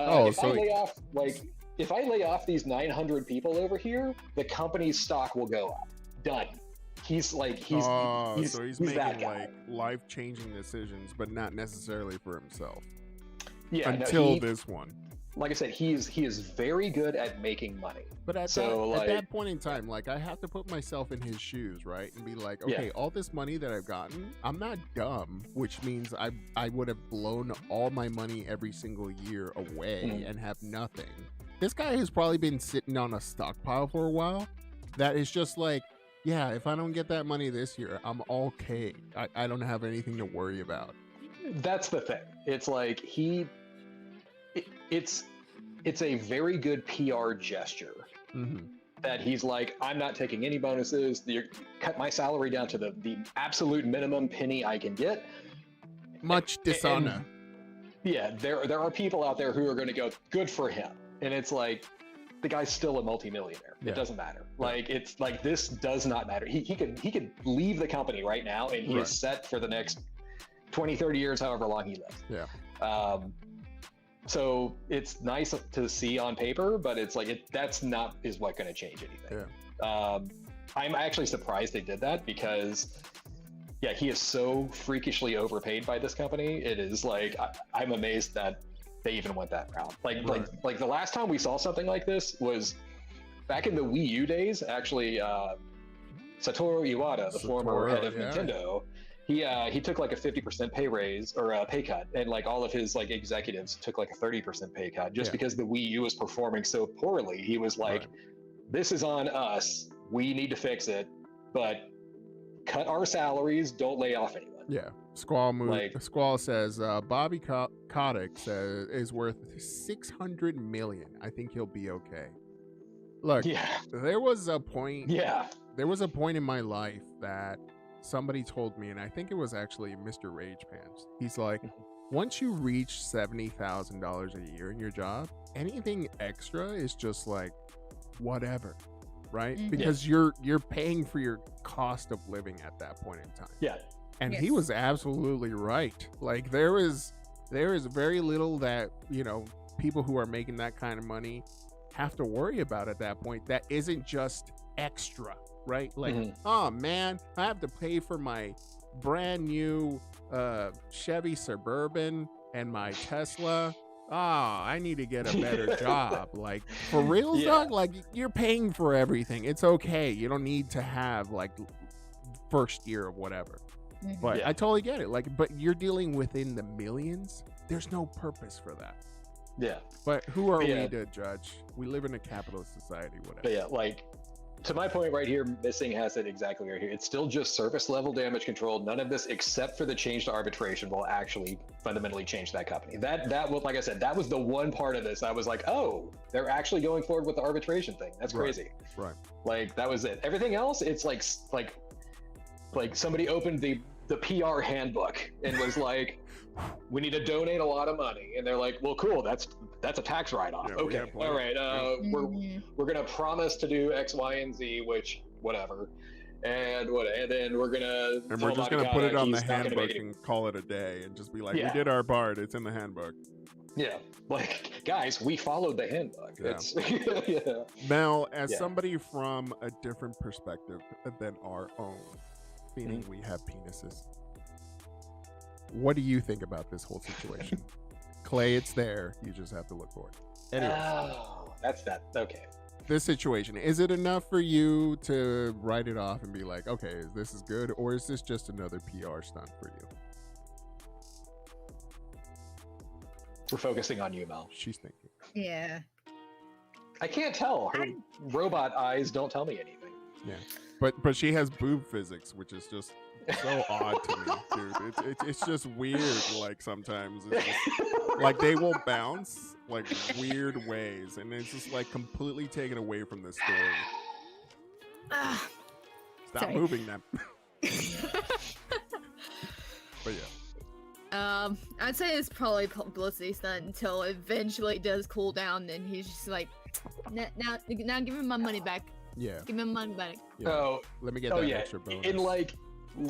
if I lay off these 900 people over here, the company's stock will go up. Done. He's making that guy. Like life-changing decisions, but not necessarily for himself. Yeah. Until this one. Like I said, he is very good at making money. But at that point in time, like I have to put myself in his shoes, right? And be like, okay, all this money that I've gotten, I'm not dumb, which means I would have blown all my money every single year away and have nothing. This guy has probably been sitting on a stockpile for a while that is just like, yeah, if I don't get that money this year, I'm okay. I don't have anything to worry about. That's the thing. It's like it's a very good PR gesture that he's like, I'm not taking any bonuses. You cut my salary down to the absolute minimum penny I can get. Much dishonor. And, yeah, there are people out there who are going to go, good for him. And it's like, the guy's still a multimillionaire. Yeah. It doesn't matter. Like, it's like, this does not matter. He could leave the company right now, and he is set for the next 20, 30 years, however long he lives. Yeah. So it's nice to see on paper, but it's like, that's not is what going to change anything. Yeah. I'm actually surprised they did that because, yeah, he is so freakishly overpaid by this company. It is like, I'm amazed that they even went that route. Like the last time we saw something like this was back in the Wii U days. Actually, Satoru Iwata, the former head of Nintendo, he took like a 50% pay raise or a pay cut, and like all of his like executives took like a 30% pay cut just because the Wii U was performing so poorly. He was like, this is on us. We need to fix it, but cut our salaries. Don't lay off anyone. Yeah. Squall says Bobby Kotick says is worth $600 million. I think he'll be okay. Look, there was a point. Yeah. There was a point in my life that somebody told me, and I think it was actually Mr. Rage Pants. He's like, once you reach $70,000 a year in your job, anything extra is just like whatever, right? Because you're paying for your cost of living at that point in time. Yeah. And he was absolutely right. Like there is very little that, you know, people who are making that kind of money have to worry about at that point. That isn't just extra, right? Like, oh man, I have to pay for my brand new Chevy Suburban and my Tesla. I need to get a better job. Like for real, dog, like you're paying for everything. It's okay. You don't need to have like first year of whatever. But I totally get it. Like, but you're dealing within the millions. There's no purpose for that. Yeah. But who are we to judge? We live in a capitalist society, whatever. But yeah, like to my point right here, Missing has it exactly right here. It's still just surface level damage control. None of this, except for the change to arbitration, will actually fundamentally change that company. That was, like I said, that was the one part of this I was like, oh, they're actually going forward with the arbitration thing. That's crazy. Right. Like that was it. Everything else, it's like somebody opened the PR handbook and was like, we need to donate a lot of money, and they're like, well, cool, that's a tax write-off. Okay, all right, we're gonna promise to do X, Y, and Z, which whatever, and then we're just gonna put it on the handbook and call it a day, and just be like, we did our part. It's in the handbook. Yeah, like guys, we followed the handbook. It's Mel, as somebody from a different perspective than our own, meaning we have penises, what do you think about this whole situation? Clay, it's there. You just have to look for it. Anyways, that's that. Okay. This situation, is it enough for you to write it off and be like, okay, this is good, or is this just another PR stunt for you? We're focusing on you, Mel. She's thinking. Yeah. I can't tell. Her robot eyes don't tell me anything. Yeah. But she has boob physics, which is just so odd to me, dude. It's just weird. Like sometimes it's just, like they will bounce like weird ways, and it's just like completely taken away from the story. Stop moving them. But yeah. I'd say it's probably publicity stunt until eventually it does cool down, and he's just like, now give me my money back. Yeah. Give me my money back. Yeah. Oh, let me get that extra bonus. And like,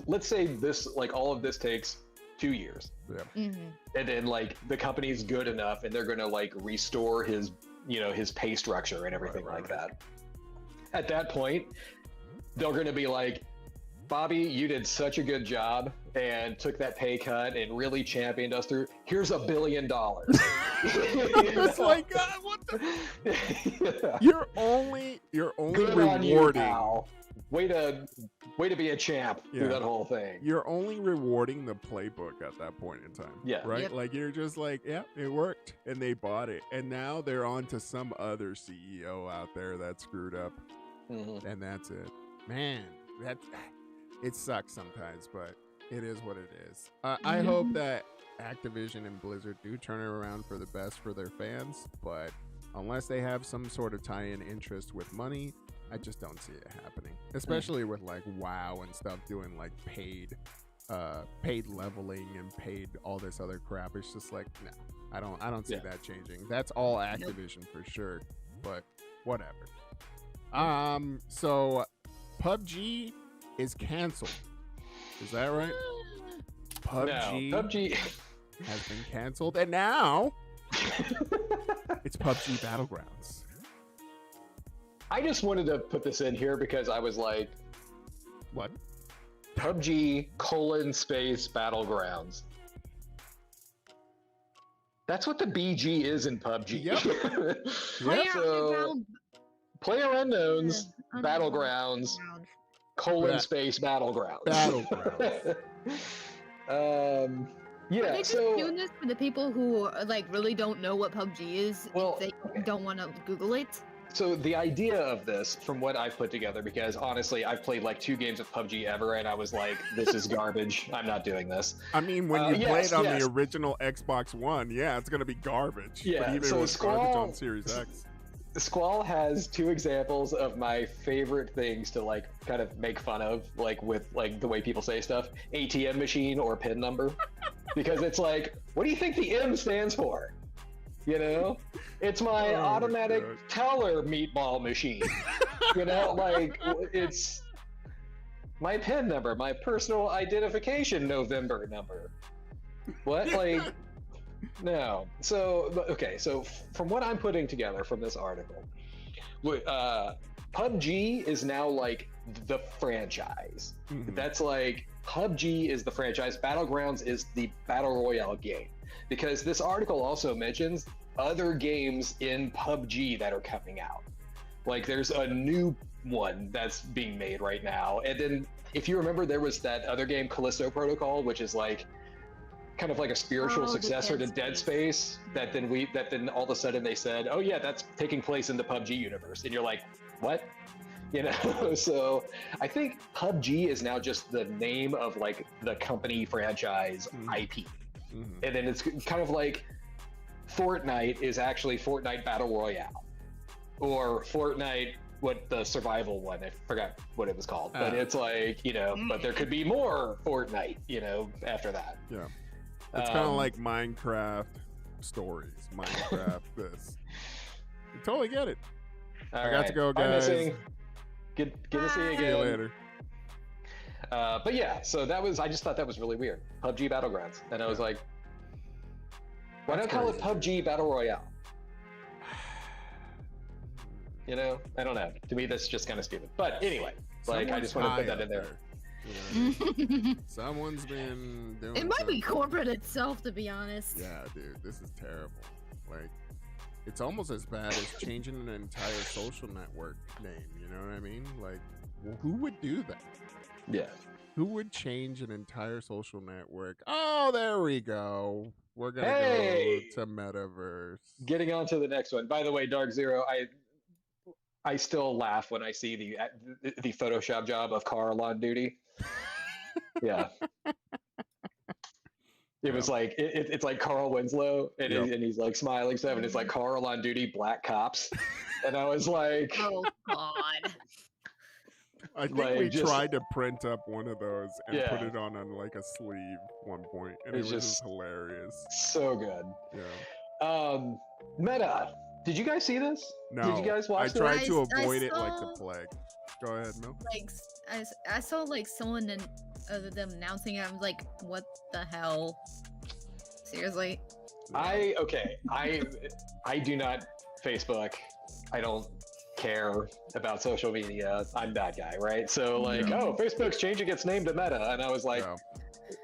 let's say this, like all of this takes 2 years. Yeah. And then like the company's good enough, and they're gonna like restore his, his pay structure and everything like that. At that point, they're gonna be like, Bobby, you did such a good job and took that pay cut and really championed us through. Here's $1 billion. It's like, God, what the? You're only good rewarding. On you, pal. Way to be a champ through that whole thing. You're only rewarding the playbook at that point in time. Yeah. Right? Yep. Like you're just like, yeah, it worked. And they bought it. And now they're on to some other CEO out there that screwed up. And that's it. Man, it sucks sometimes, but it is what it is. I hope that Activision and Blizzard do turn it around for the best for their fans, but unless they have some sort of tie-in interest with money, I just don't see it happening. Especially with like WoW and stuff doing like paid leveling and paid all this other crap. It's just like, no, I don't see that changing. That's all Activision for sure, but whatever. So PUBG is canceled. Is that right? PUBG, No, PUBG has been canceled, and now it's PUBG Battlegrounds. I just wanted to put this in here because I was like, What? PUBG : Battlegrounds. That's what the BG is in PUBG. Yep. Player unknowns, Battlegrounds, : Battlegrounds. Battlegrounds. Yeah, Are they just doing this for the people who like really don't know what PUBG is? Well, if they don't want to Google it. So the idea of this, from what I've put together, because honestly, I've played like 2 games of PUBG ever, and I was like, this is garbage. I'm not doing this. I mean, when you played on the original Xbox One, yeah, it's gonna be garbage. Yeah, but even so with garbage on Series X. Squall has 2 examples of my favorite things to like kind of make fun of, like with like the way people say stuff: ATM machine or PIN number, because it's like, what do you think the M stands for? You know, it's my automatic teller meatball machine. You know, like it's my PIN number, my personal identification November number. What? Like, no. So, okay. So from what I'm putting together from this article, PUBG is now like the franchise. Mhm. That's like PUBG is the franchise. Battlegrounds is the battle royale game. Because this article also mentions other games in PUBG that are coming out. Like there's a new one that's being made right now. And then if you remember, there was that other game, Callisto Protocol, which is like kind of like a spiritual successor to Dead Space, that then all of a sudden they said, oh yeah, that's taking place in the PUBG universe. And you're like, what? You know, so I think PUBG is now just the name of like the company franchise IP. Mhm. And then it's kind of like Fortnite is actually Fortnite Battle Royale, or Fortnite, what the survival one, I forgot what it was called, but it's like, you know, but there could be more Fortnite, you know, after that. Yeah. It's kind of like Minecraft stories. Minecraft this. You totally get it. I got to go, guys. Good to see you again. See you later. But yeah, so I just thought that was really weird. PUBG Battlegrounds. And I was like, why not call it PUBG Battle Royale? You know, I don't know. To me, that's just kind of stupid. But anyway, like, I just want to put that in there. You know? Someone's been doing It might be something. corporate itself, to be honest. Yeah, dude, this is terrible. Like, it's almost as bad as changing an entire social network name. You know what I mean? Like, well, who would do that? Yeah. Who would change an entire social network? Oh, there we go. We're gonna Hey! go to Metaverse. Getting on to the next one. By the way, Dark Zero, I still laugh when I see the Photoshop job of Carl on duty. Yeah. It was like it's like Carl Winslow, and, and he's like smiling stuff, and it's like Carl on duty, black cops, and I was like, Oh God. I think like, we just- tried to print up one of those and Yeah. put it on like a sleeve one point, and It's it was just- just hilarious. so good. Yeah. Meta, did you guys see this? No, Did you guys watch I tried this? to I avoid it like the saw- plague. Go ahead, Mel. Like I saw like someone them announcing it. I was like, what the hell? Seriously? I do not Facebook. I don't care about social media. I'm that guy, right? So like, Yeah. oh, Facebook's changing its name to Meta, and I was like, Yeah.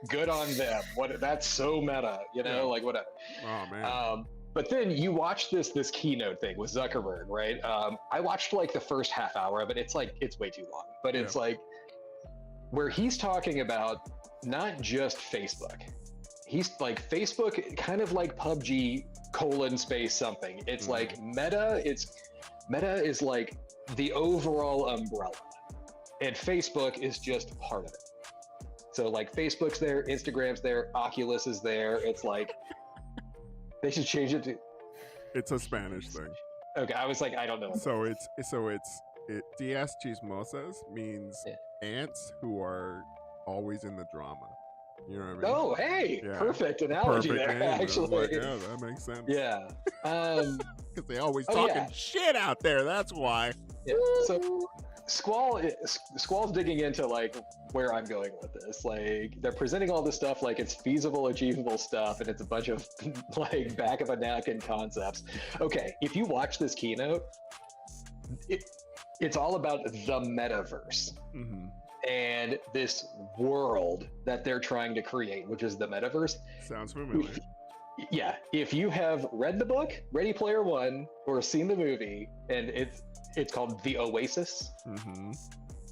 good on them. What? That's so meta, you know? Yeah. Like whatever. Oh man. But then you watch this keynote thing with Zuckerberg, right? I watched like the first half hour of it. It's like, it's way too long, but it's like where he's talking about not just Facebook. He's like Facebook, kind of like PUBG : something. It's like Meta is like the overall umbrella, and Facebook is just part of it. So like Facebook's there, Instagram's there, Oculus is there. It's like they should change it to. It's a Spanish thing. Okay, I was like, I don't know. So it's Diaz Chismosas means Yeah. ants who are always in the drama. You know what I mean? Oh, hey, Yeah. perfect analogy Perfect there. name. I was Actually, like, yeah, that makes sense. yeah. Because they always Oh, talking yeah. shit out there. That's why. Yeah. So Squall's digging into like where I'm going with this. Like they're presenting all this stuff like it's feasible, achievable stuff, and it's a bunch of like back of a napkin concepts. Okay, if you watch this keynote, it's all about the metaverse Mm-hmm. and this world that they're trying to create, which is the metaverse. Sounds familiar. Yeah, if you have read the book, Ready Player One, or seen the movie, and it's called The Oasis. Mm-hmm.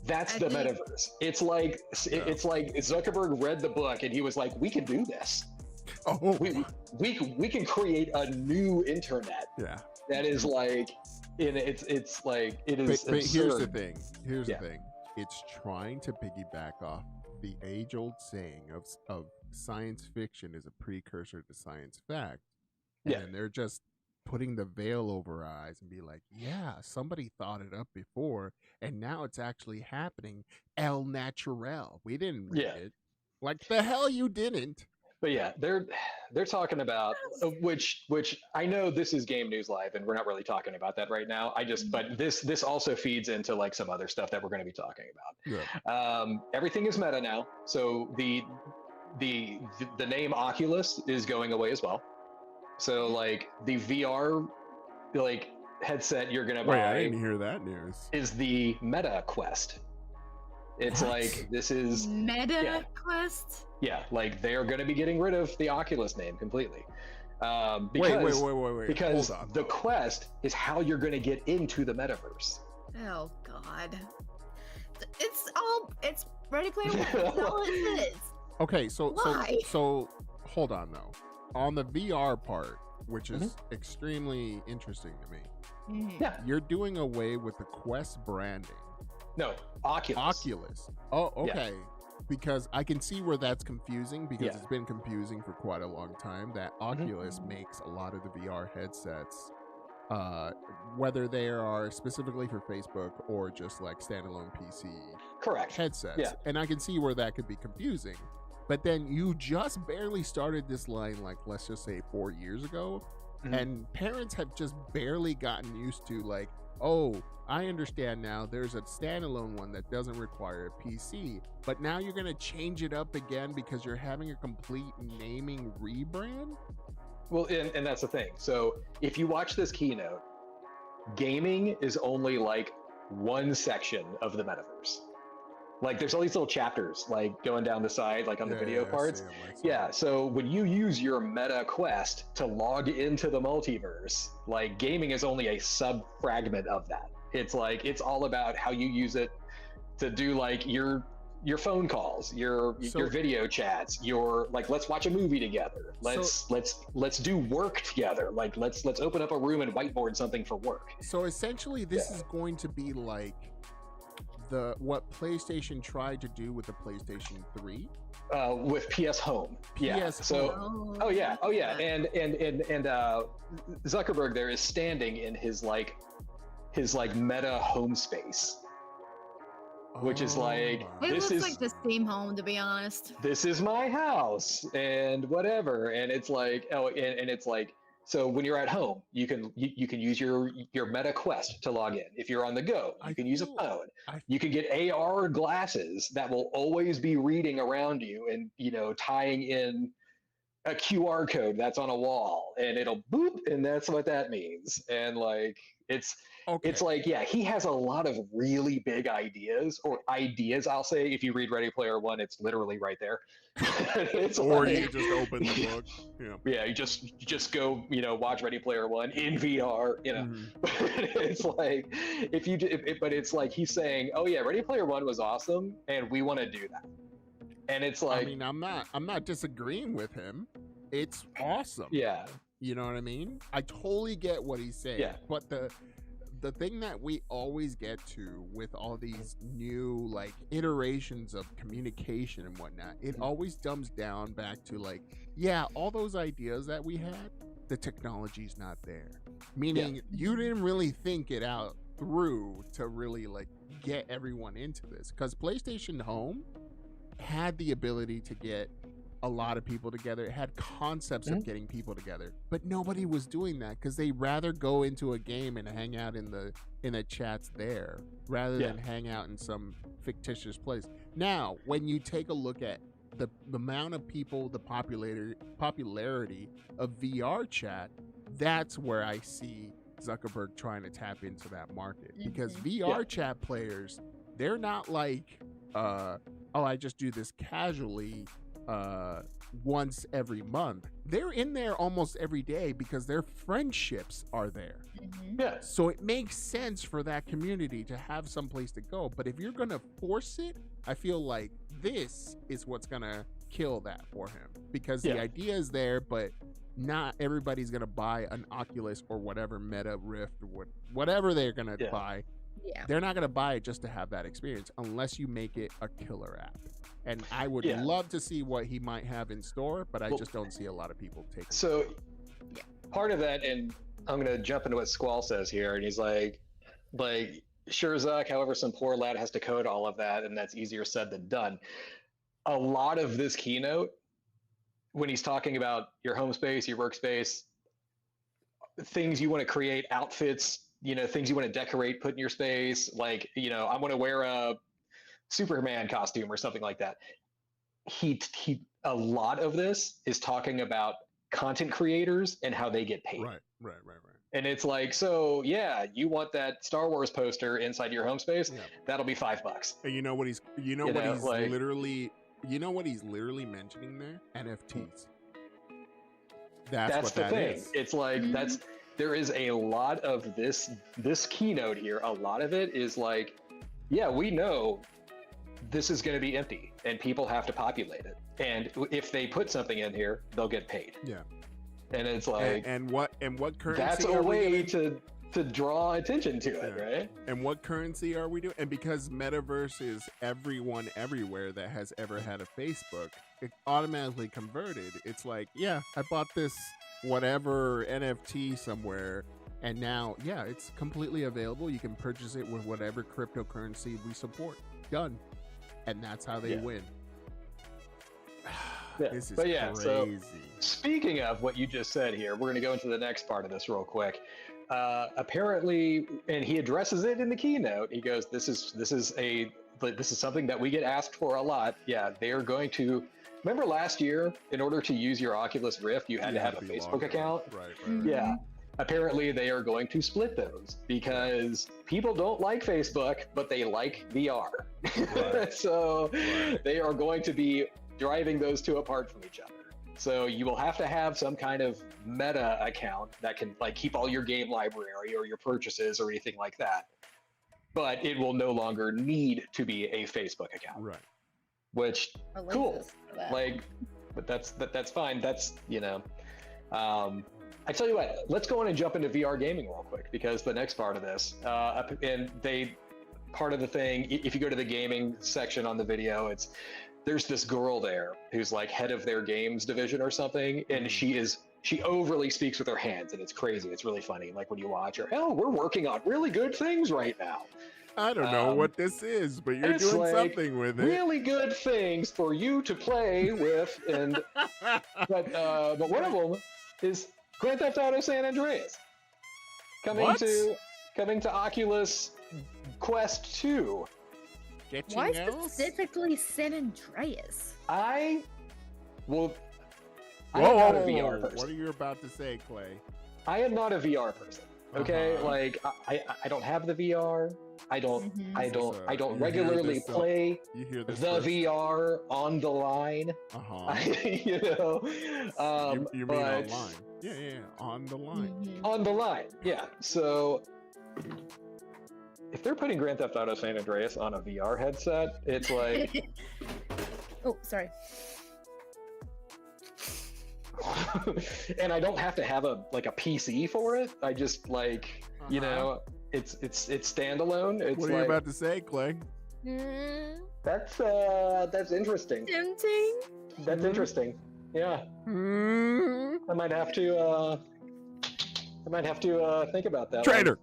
That's I the think- metaverse. It's like it's like Zuckerberg read the book and he was like, "We can do this. Oh, We can create a new internet yeah. that is like, and it's like it is." But here's the absurd. thing. Here's Yeah. the thing. It's trying to piggyback off the age-old saying of science fiction is a precursor to science fact. Yeah. And they're just putting the veil over our eyes and be like, yeah, somebody thought it up before, and now it's actually happening. El natural. We didn't read Yeah. it. Like the hell you didn't. But yeah, they're talking about which I know this is Game News Live, and we're not really talking about that right now. But this also feeds into like some other stuff that we're going to be talking about. Yeah. Everything is meta now, so the name Oculus is going away as well. So like the VR like headset you're going to Wait, I buy didn't hear that news. is the Meta Quest. It's What? like this is Meta yeah. Quest. yeah, like they are going to be getting rid of the Oculus name completely. Because, Wait. because Hold on. the Quest is how you're going to get into the metaverse. Oh God. It's Ready Player One. That's all it is. Okay, Why? so hold on though. On the VR part, which is extremely interesting to me, Mhm. Yeah, you're doing away with the Quest branding. no, Oculus. Oculus. Oh, okay. Because I can see where that's confusing because Yeah. it's been confusing for quite a long time that Oculus makes a lot of the VR headsets, whether they are specifically for Facebook or just like standalone PC Correct. headsets. Yeah. And I can see where that could be confusing. But then you just barely started this line, like, let's just say 4 years ago. Mhm. And parents have just barely gotten used to, like, oh, I understand now there's a standalone one that doesn't require a PC. But now you're going to change it up again because you're having a complete naming rebrand? Well, and that's the thing. So if you watch this keynote, gaming is only like one section of the metaverse. Like there's all these little chapters like going down the side, like on the video parts. Yeah, so when you use your Meta Quest to log into the multiverse, like gaming is only a sub fragment of that. It's like it's all about how you use it to do like your phone calls, your video chats, your like let's watch a movie together. Let's do work together. Like let's open up a room and whiteboard something for work. So essentially this is going to be like what PlayStation tried to do with the PlayStation 3 with PS Home. Yeah. PS So Home. oh yeah. And Zuckerberg there is standing in his like meta home space, which is like my. It this looks is like the Steam Home, to be honest. this is my house and whatever. And it's like and it's like so when you're at home you can use your Meta Quest to log in. If you're on the go, you can use a phone. You can get AR glasses that will always be reading around you and tying in a QR code that's on a wall and it'll boop and that's what that means. And like it's like, yeah, he has a lot of really big ideas I'll say. If you read Ready Player One, it's literally right there. It's or like, you just open the book. yeah, you just go, watch Ready Player One in VR, Mhm. It's like, but it's like he's saying, oh yeah, Ready Player One was awesome and we want to do that. And it's like, I mean, I'm not disagreeing with him. It's awesome. yeah, You know what I mean? I totally get what he's saying. Yeah. But the thing that we always get to with all these new like iterations of communication and whatnot, it always dumbs down back to like, yeah, all those ideas that we had, the technology's not there. Meaning you didn't really think it out through to really like get everyone into this, because PlayStation Home had the ability to get a lot of people together. It had concepts of getting people together, but nobody was doing that because they rather go into a game and hang out in the chats there rather than hang out in some fictitious place. Now, when you take a look at the amount of people, the popularity of VR chat, that's where I see Zuckerberg trying to tap into that market, because VR chat players, they're not like, oh, I just do this casually once every month. They're in there almost every day because their friendships are there. Yeah. So it makes sense for that community to have some place to go. But if you're gonna force it, I feel like this is what's gonna kill that for him, because the idea is there, but not everybody's gonna buy an Oculus or whatever Meta Rift or whatever they're gonna buy. Yeah. They're not gonna buy it just to have that experience unless you make it a killer app. And I would love to see what he might have in store, but I just don't see a lot of people taking it. So part of that, and I'm going to jump into what Squall says here, and he's like, sure, Zuck, however, some poor lad has to code all of that, and that's easier said than done. A lot of this keynote, when he's talking about your home space, your workspace, things you want to create, outfits, things you want to decorate, put in your space, like, I want to wear a Superman costume or something like that. A lot of this is talking about content creators and how they get paid. Right. And it's like, so you want that Star Wars poster inside your home space? Yeah. That'll be $5. And you know what he's literally mentioning there? NFTs. That's what the thing. is. It's like there is a lot of this keynote here. A lot of it is like, we know this is going to be empty and people have to populate it. And if they put something in here, they'll get paid. Yeah. And it's like, and what currency? That's a way to draw attention to it, right? And what currency are we doing? And because Metaverse is everyone everywhere that has ever had a Facebook, it automatically converted. It's like, I bought this whatever NFT somewhere, and now, it's completely available. You can purchase it with whatever cryptocurrency we support. Done. And that's how they win. This is crazy. So speaking of what you just said here, we're going to go into the next part of this real quick. Apparently, and he addresses it in the keynote. He goes, "This is something that we get asked for a lot." Yeah, they are going to. Remember last year, in order to use your Oculus Rift, you had to have a Facebook account. Right. Yeah. Apparently, they are going to split those because people don't like Facebook, but they like VR. Right. So they are going to be driving those two apart from each other. So you will have to have some kind of Meta account that can keep all your game library or your purchases or anything like that. But it will no longer need to be a Facebook account. Right. Which cool. But that's fine. That's I tell you what, let's go on and jump into VR gaming real quick, because the next part of this, part of the thing, if you go to the gaming section on the video, there's this girl there who's like head of their games division or something, and she overly speaks with her hands, and it's crazy. It's really funny. Like when you watch her, we're working on really good things right now. I don't know what this is, but you're doing something with it. Really good things for you to play with, and but one of them is Grand Theft Auto San Andreas coming to Oculus Quest 2. Why specifically San Andreas? I'm not a VR person. What are you about to say, Clay? I am not a VR person. Okay, I don't have the VR. I don't regularly play the VR on the line. You mean online? Yeah, on the line. On the line, yeah. So if they're putting Grand Theft Auto San Andreas on a VR headset, it's like oh, sorry. And I don't have to have a PC for it. I just it's standalone. It's what are you about to say, Clay? That's interesting. Tempting. That's interesting. Yeah. I might have to I might have to think about that. Traitor.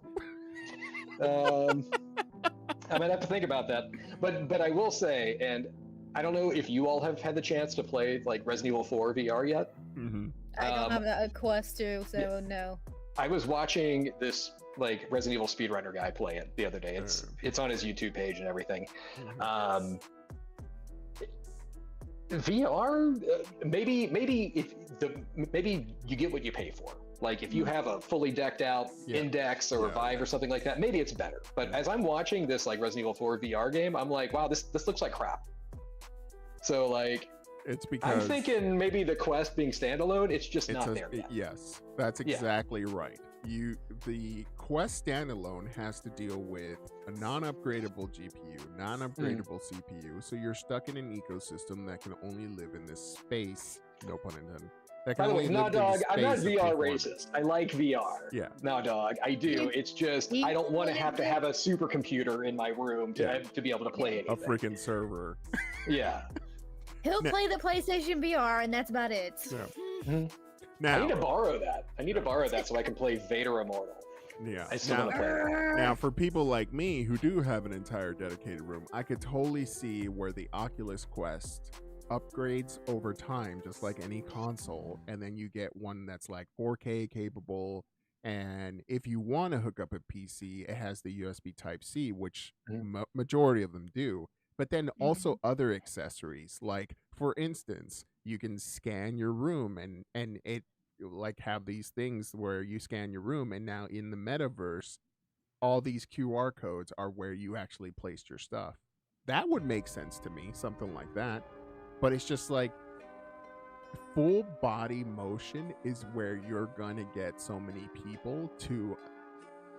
I might have to think about that. But I will say, and I don't know if you all have had the chance to play like Resident Evil 4 VR yet. Mm-hmm. I don't have a Quest 2, so no. I was watching this like Resident Evil speedrunner guy play it the other day. It's on his YouTube page and everything. VR, maybe you get what you pay for. Like if you have a fully decked out Index or Vive or something like that, maybe it's better. But as I'm watching this like Resident Evil 4 VR game, I'm like, wow, this looks like crap. So like, it's because I'm thinking maybe the Quest being standalone, it's just not there yet. Yes, that's exactly right. The Quest standalone has to deal with a non-upgradable GPU, non-upgradable CPU, so you're stuck in an ecosystem that can only live in this space, no pun intended. By the way, no, dog, I'm not VR racist. I like VR. Yeah. No, dog, I do. It's just, I don't want to have a supercomputer in my room to be able to play anything. A freaking server. Yeah. He'll play the PlayStation VR, and that's about it. Yeah. Now, I need to borrow that. So I can play Vader Immortal. Yeah. I still want to play that. Now, for people like me who do have an entire dedicated room, I could totally see where the Oculus Quest upgrades over time, just like any console, and then you get one that's like 4K capable. And if you want to hook up a PC, it has the USB Type-C, which majority of them do. But then also other accessories, like for instance, you can scan your room and it like have these things where you scan your room, and now in the metaverse, all these QR codes are where you actually placed your stuff. That would make sense to me, something like that. But it's just like full body motion is where you're gonna get so many people to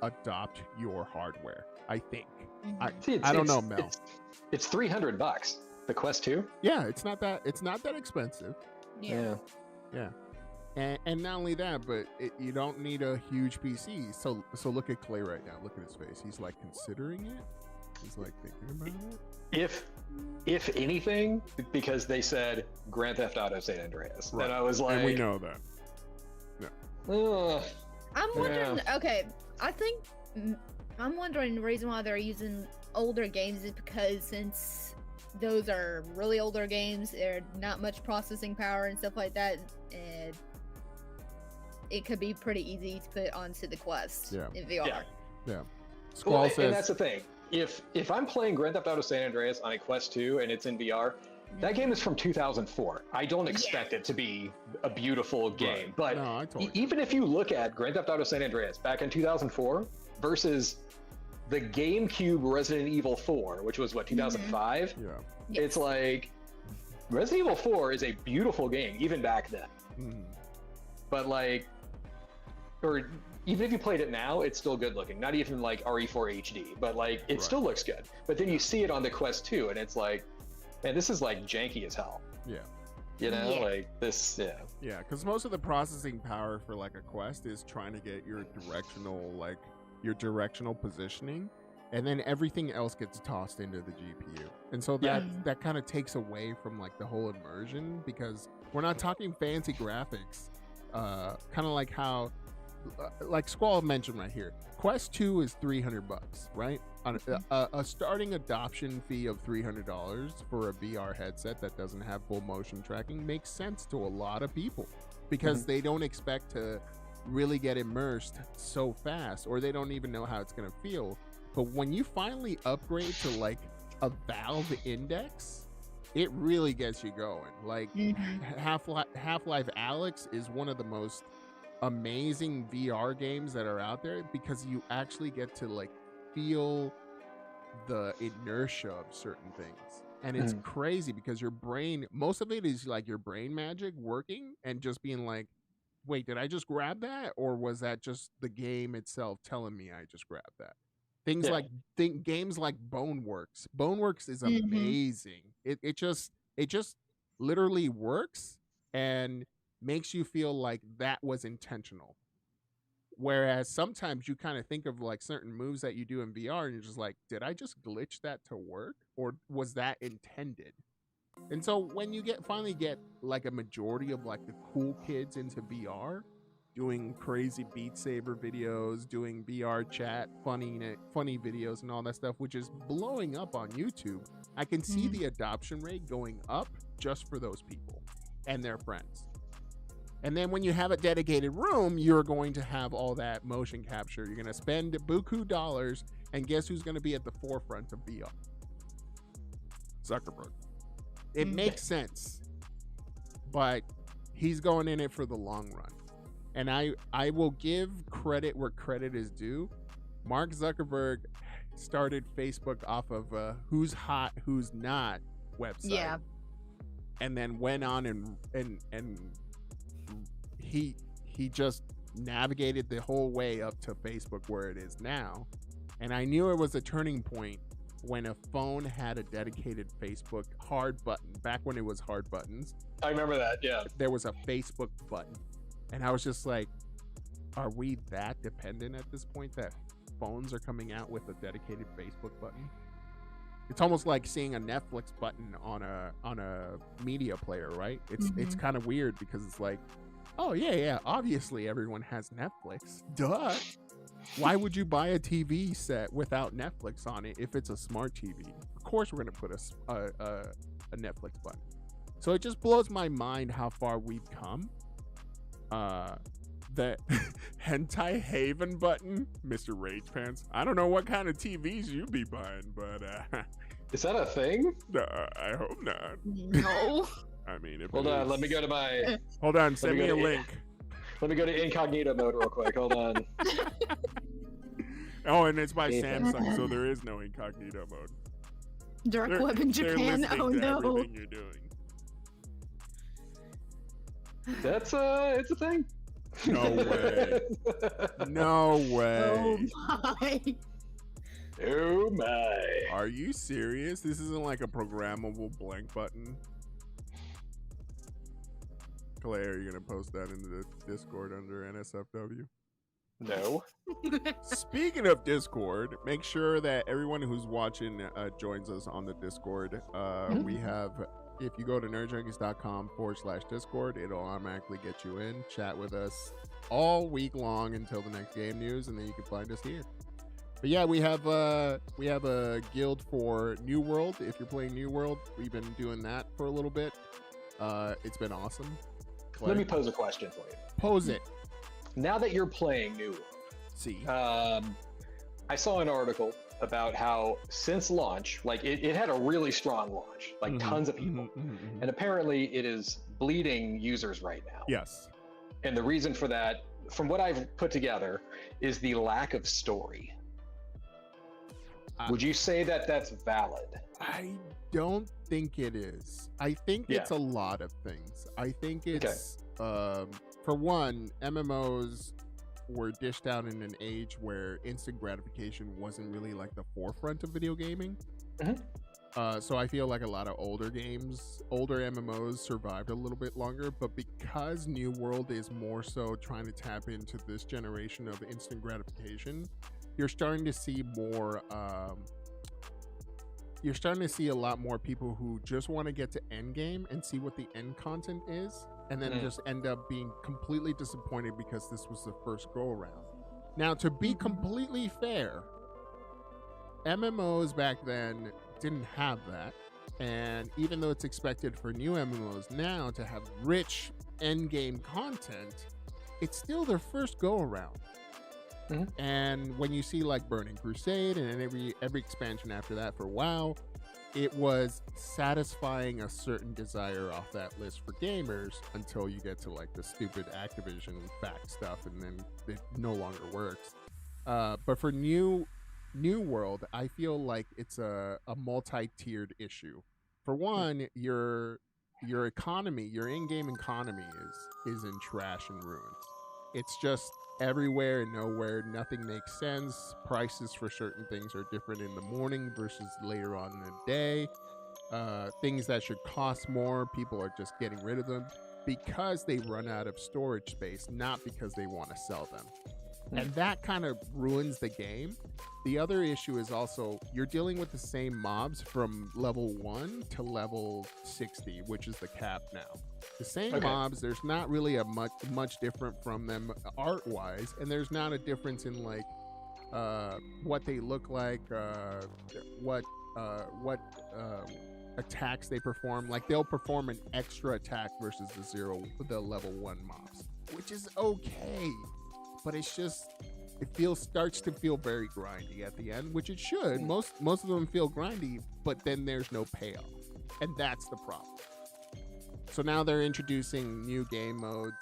adopt your hardware, I think. I don't know, Mel. It's $300. The Quest 2? Yeah, it's not that expensive. Yeah. And not only that, but you don't need a huge PC. So look at Clay right now. Look at his face. He's like considering it. He's like thinking about it. If anything, because they said Grand Theft Auto San Andreas, right. And I was like, and we know that. Yeah. I'm wondering. Okay, I'm wondering the reason why they're using older games is because since those are really older games, they're not much processing power and stuff like that, and it could be pretty easy to put onto the Quest in VR. Yeah. Squall says, and that's the thing. If I'm playing Grand Theft Auto San Andreas on a Quest 2 and it's in VR, that game is from 2004. I don't expect it to be a beautiful game, but even if you look at Grand Theft Auto San Andreas back in 2004 versus the GameCube Resident Evil 4, which was what, 2005? It's like Resident Evil 4 is a beautiful game even back then. But like, or even if you played it now, it's still good looking. Not even like RE4 HD, but like it still looks good. But then you see it on the Quest 2 and it's like, man, this is like janky as hell. Yeah. You know, like this, Yeah, because most of the processing power for like a Quest is trying to get your directional positioning, and then everything else gets tossed into the GPU. And so that kind of takes away from like the whole immersion, because we're not talking fancy graphics. Kind of like how like Squall mentioned right here, Quest 2 is $300, right? On a starting adoption fee of $300 for a VR headset that doesn't have full motion tracking makes sense to a lot of people, because they don't expect to really get immersed so fast, or they don't even know how it's going to feel. But when you finally upgrade to like a Valve Index, it really gets you going. Like Half-Life Alyx is one of the most amazing VR games that are out there, because you actually get to like feel the inertia of certain things, and it's crazy because your brain, most of it is like your brain magic working and just being like, wait, did I just grab that, or was that just the game itself telling me I just grabbed that? Things like games like Boneworks is amazing. It just literally works and makes you feel like that was intentional. Whereas sometimes you kind of think of like certain moves that you do in VR and you're just like, did I just glitch that to work, or was that intended? And so when you finally get like a majority of like the cool kids into VR, doing crazy Beat Saber videos, doing VR chat, funny videos and all that stuff, which is blowing up on YouTube. I can see the adoption rate going up just for those people and their friends. And then when you have a dedicated room, you're going to have all that motion capture. You're going to spend buku dollars, and guess who's going to be at the forefront of VR? Zuckerberg. It makes sense, but he's going in it for the long run. And I will give credit where credit is due. Mark Zuckerberg started Facebook off of a who's hot, who's not website. Yeah. And then went on and he just navigated the whole way up to Facebook where it is now. And I knew it was a turning point when a phone had a dedicated Facebook hard button. Back when it was hard buttons, I remember that. Yeah. there was a Facebook button. And I was just like, are we that dependent at this point that phones are coming out with a dedicated Facebook button? It's almost like seeing a Netflix button on a media player, right? It's kind of weird because it's like, oh yeah, obviously everyone has Netflix. Duh. Why would you buy a TV set without Netflix on it if it's a smart TV? Of course we're gonna put a Netflix button. So it just blows my mind how far we've come. The hentai haven button, Mr. Rage Pants. I don't know what kind of TVs you be buying, but Is that a thing? I hope not. No. I mean, if Hold it on, is- let me go to my. Hold on, send me me go a to- link. Let me go to incognito mode real quick. Hold on. Oh, and it's by Yeah. Samsung, so there is no incognito mode. Dark They're- web in they're Japan. listening Oh to no. everything you're doing. That's it's a thing. No way. No way. Oh my. Oh my. Are you serious? This isn't like a programmable blank button. Claire, are you gonna post that into the Discord under NSFW? No. Speaking of Discord, make sure that everyone who's watching joins us on the Discord. We have, if you go to nerdjunkies.com/Discord, it'll automatically get you in, chat with us all week long until the next game news, and then you can find us here. But yeah, we have a guild for New World. If you're playing New World, we've been doing that for a little bit. It's been awesome. Let me pose a question for you. Pose it. Now that you're playing New World, See. I saw an article about how since launch, like it had a really strong launch, like tons of people, and apparently it is bleeding users right now. Yes. And the reason for that, from what I've put together, is the lack of story. Would you say that that's valid? I don't think it is. I think it's a lot of things. I think it's, for one, MMOs were dished out in an age where instant gratification wasn't really like the forefront of video gaming. So I feel like a lot of older MMOs survived a little bit longer, but because New World is more so trying to tap into this generation of instant gratification, you're starting to see more, you're starting to see a lot more people who just want to get to end game and see what the end content is, and then just end up being completely disappointed because this was the first go around. Now, to be completely fair, MMOs back then didn't have that, and even though it's expected for new MMOs now to have rich end game content, it's still their first go around. And when you see like Burning Crusade and every expansion after that for WoW, it was satisfying a certain desire off that list for gamers until you get to like the stupid Activision back stuff, and then it no longer works. But for New World, I feel like it's a multi-tiered issue. For one, your economy, your in-game economy is in trash and ruins. It's just everywhere and nowhere. Nothing makes sense. Prices for certain things are different in the morning versus later on in the day. Things that should cost more, people are just getting rid of them because they run out of storage space, not because they want to sell them. and that kind of ruins the game. The other issue is also you're dealing with the same mobs from level 1 to level 60, which is the cap now. The same mobs, there's not really a much different from them art-wise, and there's not a difference in like what they look like, what attacks they perform. Like they'll perform an extra attack versus the level 1 mobs, which is okay, but it's just starts to feel very grindy at the end, which it should. Most of them feel grindy, but then there's no payoff, and that's the problem. So now they're introducing new game modes.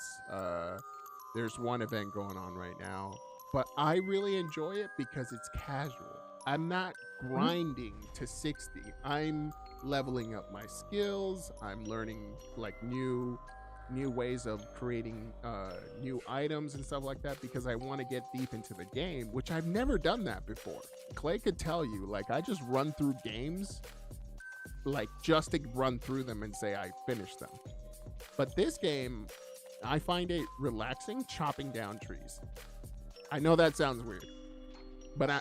There's one event going on right now, but I really enjoy it because it's casual. I'm not grinding to 60. I'm leveling up my skills. I'm learning like new ways of creating new items and stuff like that because I want to get deep into the game, which I've never done that before. Clay could tell you, like I just run through games like just to run through them and say I finished them. But this game, I find it relaxing chopping down trees. I know that sounds weird, but I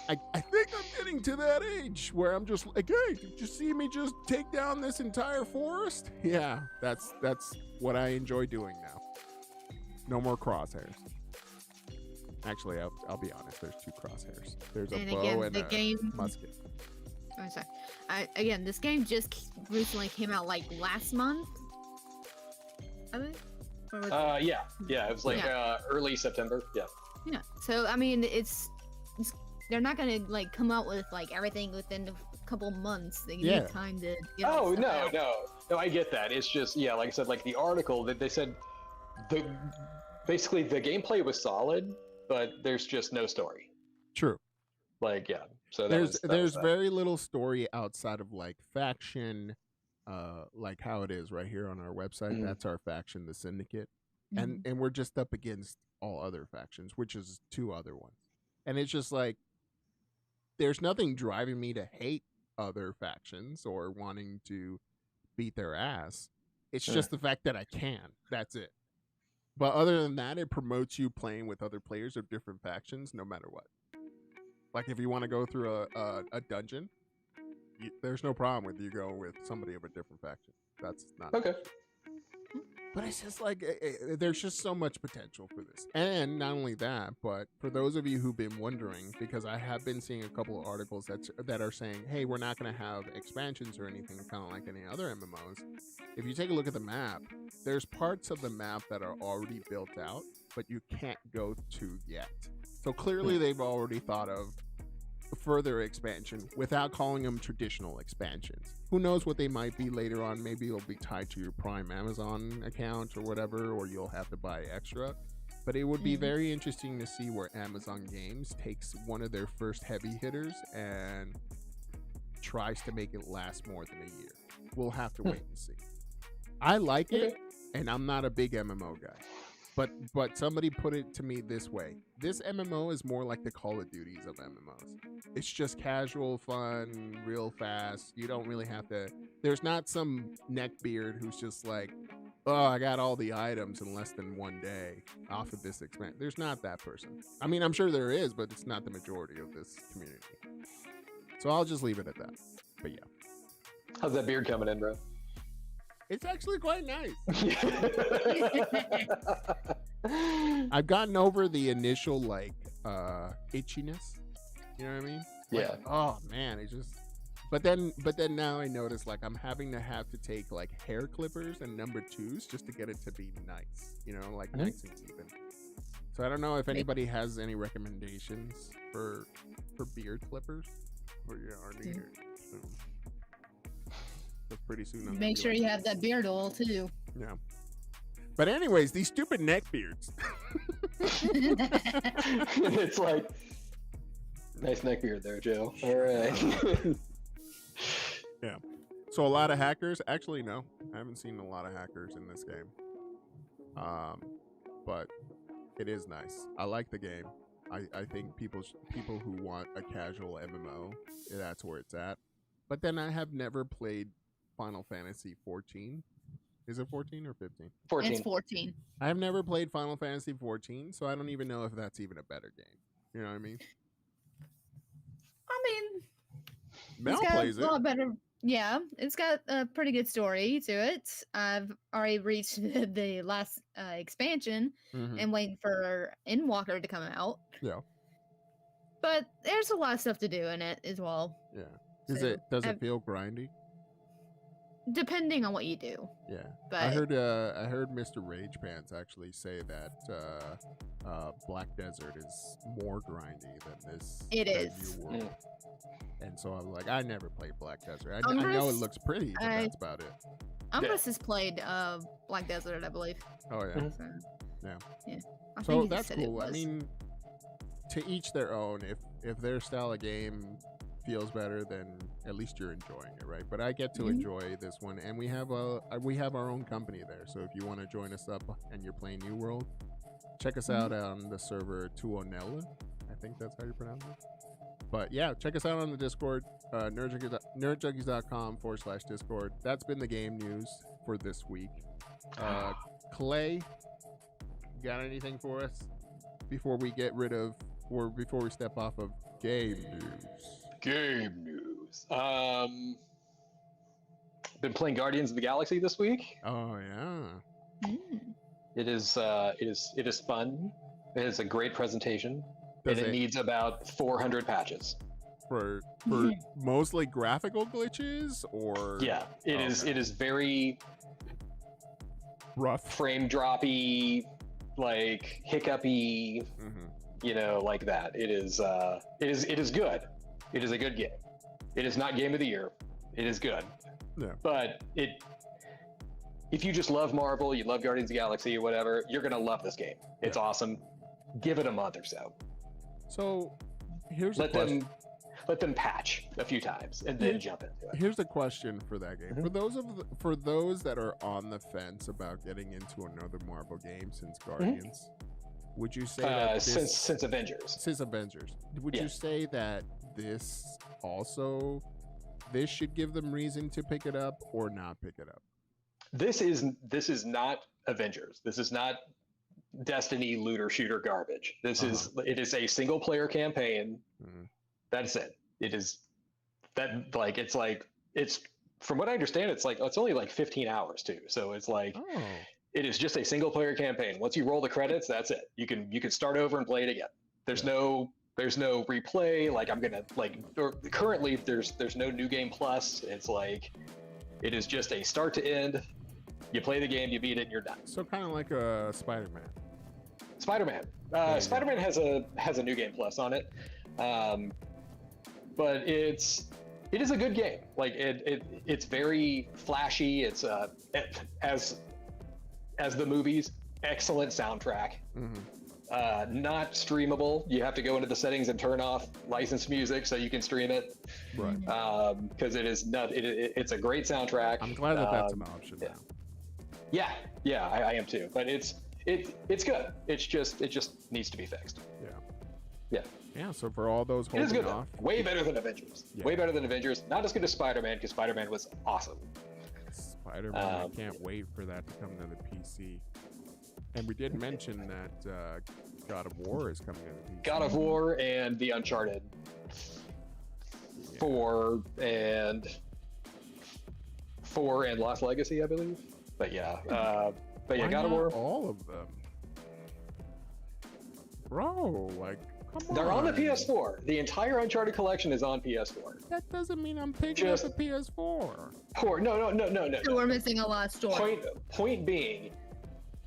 think I'm getting to that age where I'm just like, hey, did you see me just take down this entire forest? Yeah, that's what I enjoy doing now. No more crosshairs. Actually, I'll be honest, there's 2 crosshairs. There's a bow and a musket. I'm sorry. Again, this game just recently came out like last month. I mean, yeah, it was like early September. Yeah. Yeah. So I mean, it's they're not gonna like come out with like everything within a couple months. They need time to. Get no, I get that. It's just like I said, like the article that they said, basically the gameplay was solid, but there's just no story. True. Like so there's very little story outside of like faction, like how it is right here on our website. That's our faction, the Syndicate, and we're just up against all other factions, which is 2 other ones, and it's just like there's nothing driving me to hate other factions or wanting to beat their ass. It's just the fact that I can. That's it. But other than that, it promotes you playing with other players of different factions, no matter what. Like if you want to go through a dungeon, there's no problem with you going with somebody of a different faction. That's not okay. But it's just like there's just so much potential for this. And not only that, but for those of you who've been wondering, because I have been seeing a couple of articles that are saying, hey, we're not going to have expansions or anything kind of like any other MMOs. If you take a look at the map, there's parts of the map that are already built out, but you can't go to yet. So clearly they've already thought of further expansion without calling them traditional expansions. Who knows what they might be later on? Maybe it'll be tied to your Prime Amazon account or whatever, or you'll have to buy extra. But it would be very interesting to see where Amazon Games takes one of their first heavy hitters and tries to make it last more than a year. We'll have to wait and see. I like it, and I'm not a big MMO guy. But somebody put it to me this way. This MMO is more like the Call of Duties of MMOs. It's just casual fun, real fast. You don't really have to... There's not some neckbeard who's just like, oh, I got all the items in less than 1 day off of this expansion. There's not that person. I mean, I'm sure there is, but it's not the majority of this community. So I'll just leave it at that. But yeah. How's that beard coming in, bro? It's actually quite nice. I've gotten over the initial like itchiness. You know what I mean? Like, yeah. Oh man, it just. But then now I notice like I'm having to have to take like hair clippers and number 2s just to get it to be nice. You know, like nice and even. So I don't know if anybody has any recommendations for beard clippers or are needed. So pretty soon. Make sure you have that beard oil too. Yeah. But anyways, these stupid neck beards. It's like nice neck beard there, Joe. All right. Yeah. So a lot of hackers. Actually, no, I haven't seen a lot of hackers in this game. But it is nice. I like the game. I think people who want a casual MMO, that's where it's at. But then I have never played Final Fantasy 14. Is it 14 or 15? 14. It's 14. I've never played Final Fantasy 14, so I don't even know if that's even a better game. You know what I mean? I mean, Mel it's got plays a it. lot better. Yeah, it's got a pretty good story to it. I've already reached the last expansion Mhm. and waiting for Endwalker to come out. Yeah. But there's a lot of stuff to do in it as well. Yeah. So, Does it feel grindy? depending on what you do. Yeah. But I heard Mr. Rage Pants actually say that Black Desert is more grindy than this. It than is. New World. And so I'm like, I never played Black Desert. I know it Umbrus, looks pretty, but that's about it. Umbrus has played Black Desert, I believe. Oh yeah. Mhm. So, Yeah. Yeah. I So think he that's said it cool. I was. mean, to each their own. If their style of game feels better, then at least you're enjoying it, right? But I get to Mhm. enjoy this one, and we have our own company there. So if you want to join us up and you're playing New World, check us out on the server Tuonella. I think that's how you pronounce it. But yeah, check us out on the Discord, nerdjunkies.com/Discord. That's been the game news for this week. Clay, you got anything for us before we before we step off of game news? Game news. Been playing Guardians of the Galaxy this week. Oh yeah. Mm. It is fun. It is a great presentation, Does and it it- needs about 400 patches. For mostly graphical glitches or Yeah, it is. Okay. It is very rough. frame droppy, like hiccupy, Mm-hmm. like that. It is good. It is a good game. It is not game of the year. It is good. Yeah. But if you just love Marvel, you love Guardians of the Galaxy or whatever, you're gonna love this game. It's awesome. Give it a month or so. So here's the Let question. let them patch a few times and then jump into it. Here's the question for that game. Mhm. For those that are on the fence about getting into another Marvel game since Guardians, would you say that this, Since Avengers. since Avengers, would Yeah. you say that this should give them reason to pick it up or not pick it up? This is not Avengers. This is not Destiny looter shooter garbage. It is a single player campaign. Mhm. That's it. It is it's from what I understand, it's only like 15 hours too. So it's like Oh, it is just a single player campaign. Once you roll the credits, that's it. You can start over and play it again. There's no replay. Currently there's no new game plus. It's like it is just a start to end. You play the game, you beat it, and you're done. so kind of like a Spider-Man. Spider-Man. you go. Spider-Man has a new game plus on it, but it is a good game. Like it's very flashy. It's as the movies, excellent soundtrack. Mm-hmm. Not streamable. You have to go into the settings and turn off licensed music so you can stream it. Right. Because it's a great soundtrack. I'm glad that that's an option yeah. now. Yeah, I am too. But it's good. It just needs to be fixed. Yeah, so for all those It is holding good. off, Though. Way better than Avengers. Yeah. Way better than Avengers. Not as good as Spider-Man because Spider-Man was awesome. Spider-Man, I can't wait for that to come to the PC. And we did mention that God of War is coming to the PC. God of War and the Uncharted 4 and Lost Legacy, I believe. But yeah, Why God of not War. all of them, bro. Like, come on. They're on the PS4. The entire Uncharted collection is on PS4. That doesn't mean I'm picking Just- up a PS4. No. So we're missing a lot of story. Point being,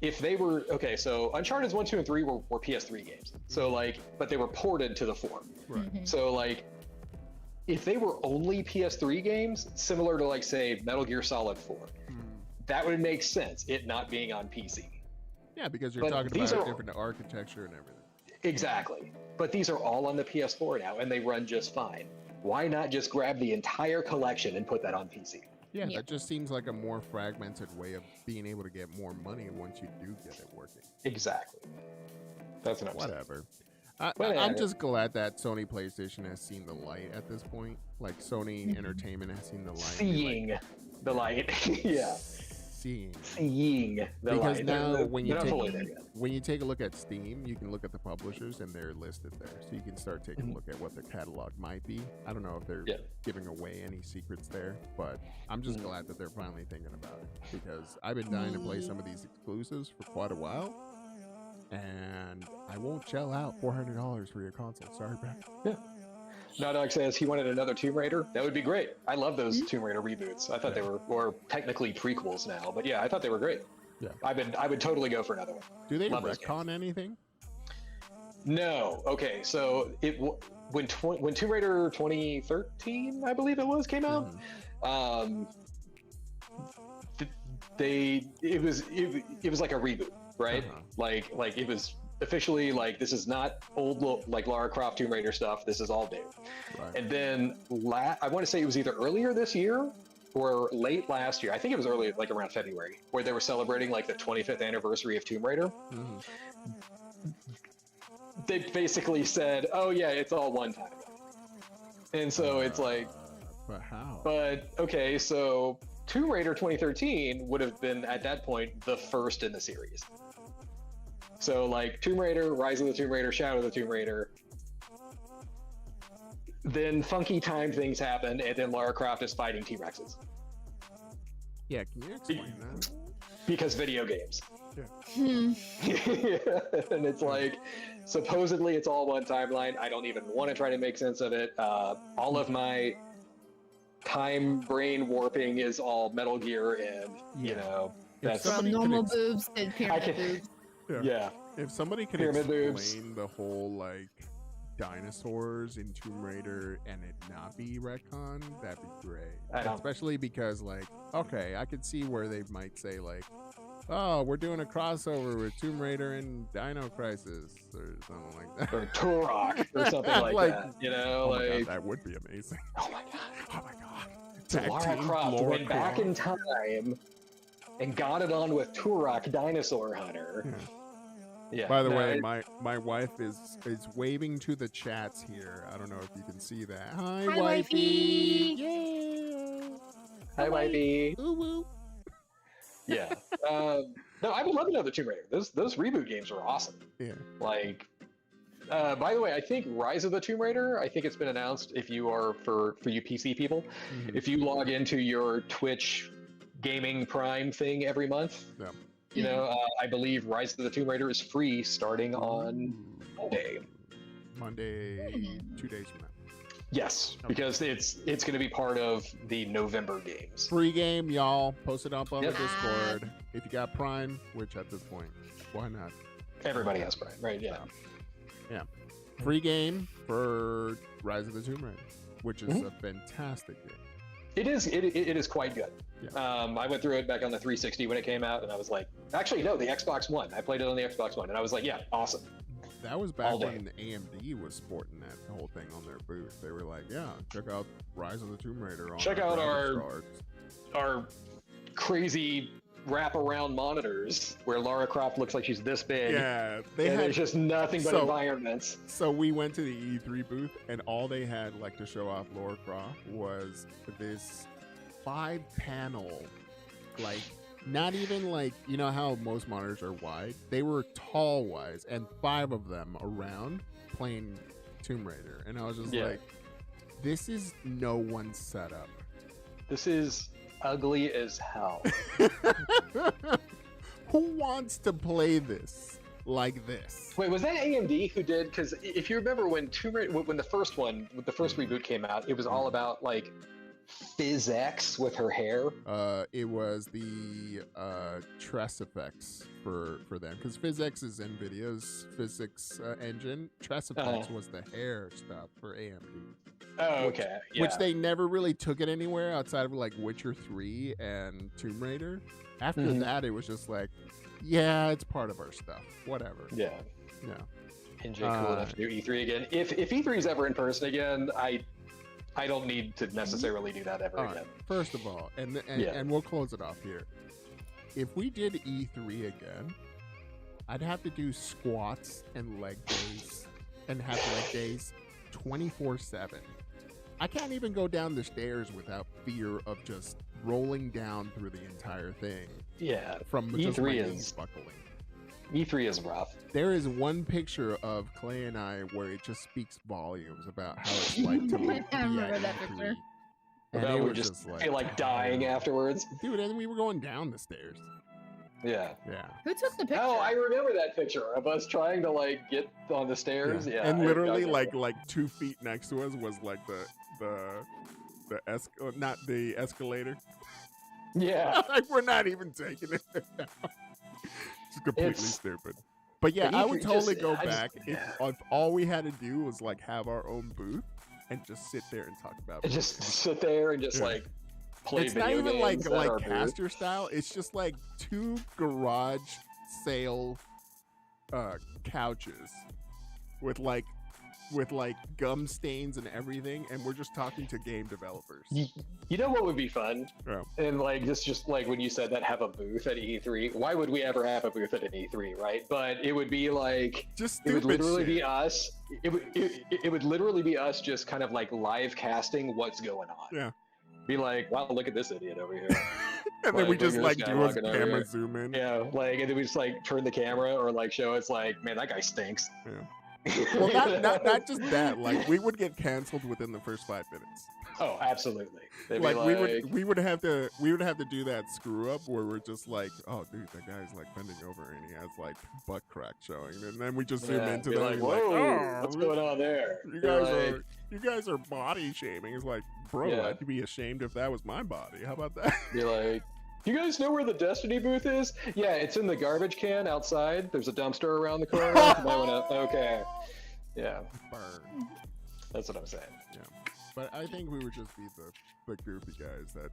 if they were okay, so Uncharted 1, 2, and 3 were PS3 games. So but they were ported to the 4. Right. Mhm. So if they were only PS3 games, similar to say Metal Gear Solid 4, that would make sense. It not being on PC. Yeah, because you're But talking these about a are- different architecture and everything. Exactly. But these are all on the PS4 now, and they run just fine. Why not just grab the entire collection and put that on PC? Yeah, Yeah. that just seems like a more fragmented way of being able to get more money once you do get it working. Exactly. That's what I'm saying. Whatever. Whatever. I'm just glad that Sony PlayStation has seen the light at this point. Like Sony Entertainment has seen the light. and be like, Seeing the light. Yeah. seeing. Seeing the Because light. now They're- when they're you not take fully there yet. when you take a look at Steam, you can look at the publishers and they're listed there, so you can start taking a look at what their catalog might be. I don't know if they're Yeah. giving away any secrets there, but I'm just glad that they're finally thinking about it because I've been dying to play some of these exclusives for quite a while, and I won't shell out $400 for your console. Sorry, Brad. Yeah. Naughty Dog says he wanted another Tomb Raider. That would be great. I love those Tomb Raider reboots. I thought they were, or technically prequels now, but yeah, I thought they were great. Yeah. I would totally go for another one. Do they Love those retcon anything? No. Okay. So when Tomb Raider 2013, I believe it was, came out, it was like a reboot, right? Like it was officially like, this is not old like Lara Croft Tomb Raider stuff. This is all new. Right. And then I want to say it was either earlier this year or late last year. I think it was early, like around February, where they were celebrating like the 25th anniversary of Tomb Raider. They basically said, "Oh yeah, it's all one time." And so it's like, but how? but okay, so Tomb Raider 2013 would have been at that point the first in the series. So like Tomb Raider, Rise of the Tomb Raider, Shadow of the Tomb Raider. Then funky time things happen, and then Lara Croft is fighting T-Rexes. Yeah, can you explain that? Because video games. Hmm. And it's like, supposedly it's all one timeline. I don't even want to try to make sense of it. All of my time brain warping is all Metal Gear, and you know, that's From normal boobs to pyramid boobs. yeah. If somebody could Pyramid explain boobs. the whole like dinosaurs in Tomb Raider and it not be retcon, that'd be great. I don't- Especially because like, okay, I could see where they might say like, oh, we're doing a crossover with Tomb Raider and Dino Crisis or something like that. Or Turok or something like, Like, that. You know, Oh my like god, that would be amazing. oh my god. Oh my god. Tag Lara team Croft Lara went back Croft. in time and got it on with Turok Dinosaur Hunter. Yeah. Yeah. By the no, way, it- my wife is waving to the chats here. I don't know if you can see that. Hi, Hi, wifey. wifey. Yeah. Hi, wifey. Ooh, woo. Yeah. No, I would love another Tomb Raider. Those reboot games are awesome. Yeah. Like, by the way, I think Rise of the Tomb Raider, I think it's been announced, if you are, for you PC people, Mhm. if you log into your Twitch Gaming Prime thing every month, Yeah. you know, I believe Rise of the Tomb Raider is free starting on Monday. Monday, 2 days from now. Yes, Okay. because it's going to be part of the November games. Free game, y'all. Post it up on Yep. the Discord. If you got Prime, which at this point, why not? Everybody has Prime, right? Yeah. Yeah. Free game for Rise of the Tomb Raider, which is Mhm. a fantastic game. It is quite good. Yeah. I went through it back on the 360 when it came out, and I was like, actually, no, the Xbox One. I played it on the Xbox One, and I was like, yeah, awesome. That was back All day. when AMD was sporting that whole thing on their booth. They were like, yeah, check out Rise of the Tomb Raider on Check out graphics our- cards. Our crazy wraparound monitors where Lara Croft looks like she's this big. Yeah, they and had there's just nothing but so- environments. So we went to the E3 booth, and all they had like to show off Lara Croft was this 5-panel, like not even like, you know how most monitors are wide. They were tall wise, and 5 of them around playing Tomb Raider, and I was just Yeah. like, this is no one's setup. This is ugly as hell. Who wants to play this like this? Wait, was that AMD who did? Because if you remember when when the first reboot came out, it was all about like PhysX with her hair. It was the Tress effects for them, because PhysX is NVIDIA's physics engine. Tress effects was the hair stuff for AMD, Oh, okay. Yeah. which they never really took it anywhere outside of like Witcher 3 and Tomb Raider. After Mhm. that, it was just like, yeah, it's part of our stuff, whatever. Yeah. Yeah. NJ cool enough to do E3 again. If E3 is ever in person again, I don't need to necessarily do that ever All again. right. First of all, and Yeah. and we'll close it off here. If we did E3 again, I'd have to do squats and leg days and have leg days 24/7. I can't even go down the stairs without fear of just rolling down through the entire thing Yeah. from just my E3 knees is buckling. E3 is rough. There is one picture of Clay and I where it just speaks volumes about how it's like to be I remember at that E3. picture. And That it would was just like feel like dying afterwards. Dude, and we were going down the stairs. Yeah. Yeah. Who took the picture? Oh, I remember that picture of us trying to like get on the stairs. Yeah. And I literally remember. like 2 feet next to us was like not the escalator. Yeah. Like we're not even taking it down. It's completely It's- stupid. But yeah, But I E3 would totally just- go I just- back if all we had to do was like have our own booth and just sit there and talk about And it. just sit there and just Yeah. like play It's video not even games at our like booth. caster style. It's just like 2 garage sale couches with like gum stains and everything, and we're just talking to game developers. You know what would be fun? Yeah. And like just like when you said that, have a booth at E3. Why would we ever have a booth at an E3, right? But it would be like Just it would stupid literally shit. be us. It would literally be us just kind of like live casting what's going on. Yeah. Be like, wow, look at this idiot over here. And then we Like, just look like at this guy do a walking over camera here. zoom in. Yeah, like, and then we just like turn the camera or like show it's like, man, that guy stinks. Yeah. Well, not just that. Like we would get canceled within the first 5 minutes. Oh, absolutely. They'd Like be we would have to do that screw up where we're just like, oh dude, that guy's like bending over and he has like butt crack showing, and then we just zoom yeah, into be them. like, and whoa, you're like, oh, what's going on there? you guys are body shaming. It's like, bro, Yeah. I'd be ashamed if that was my body. How about that? Be like, you guys know where the Destiny booth is? Yeah, it's in the garbage can outside. There's a dumpster around the corner. Might wanna- okay. Yeah, Burn. that's what I'm saying. But I think we would just be the goofy guys that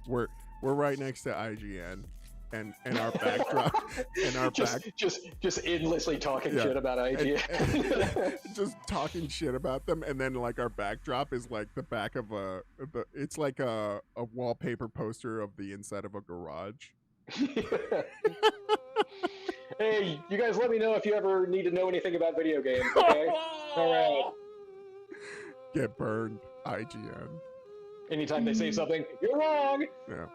we're right next to IGN and our backdrop and our just endlessly talking Yeah. shit about idea. and just talking shit about them, and then like our backdrop is like the back of it's like a wallpaper poster of the inside of a garage. Hey, you guys, let me know if you ever need to know anything about video games. Okay. All right. Get burned, IGN. Anytime they say something, you're wrong. Yeah.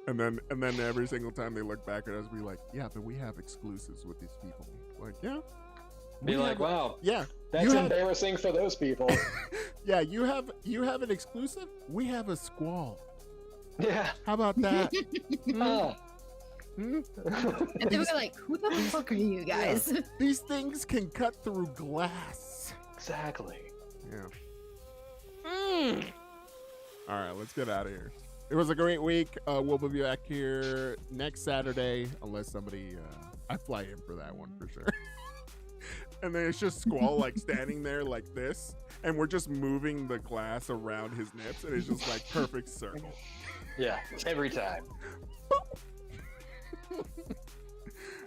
And then every single time they look back at us, we like, yeah, but we have exclusives with these people. Like, yeah. Be we like, have- wow, Yeah. that's you have- embarrassing for those people. Yeah, you have an exclusive. We have a squall. Yeah. How about that? Ah. Hmm? And they were like, who the fuck are you guys? These things can cut through glass. Exactly. Yeah. All right, let's get out of here. It was a great week. We'll be back here next Saturday, unless somebody. I fly in for that one for sure. And then it's just Squall like standing there like this, and we're just moving the glass around his nips, and it's just like perfect circle. Yeah. Every time.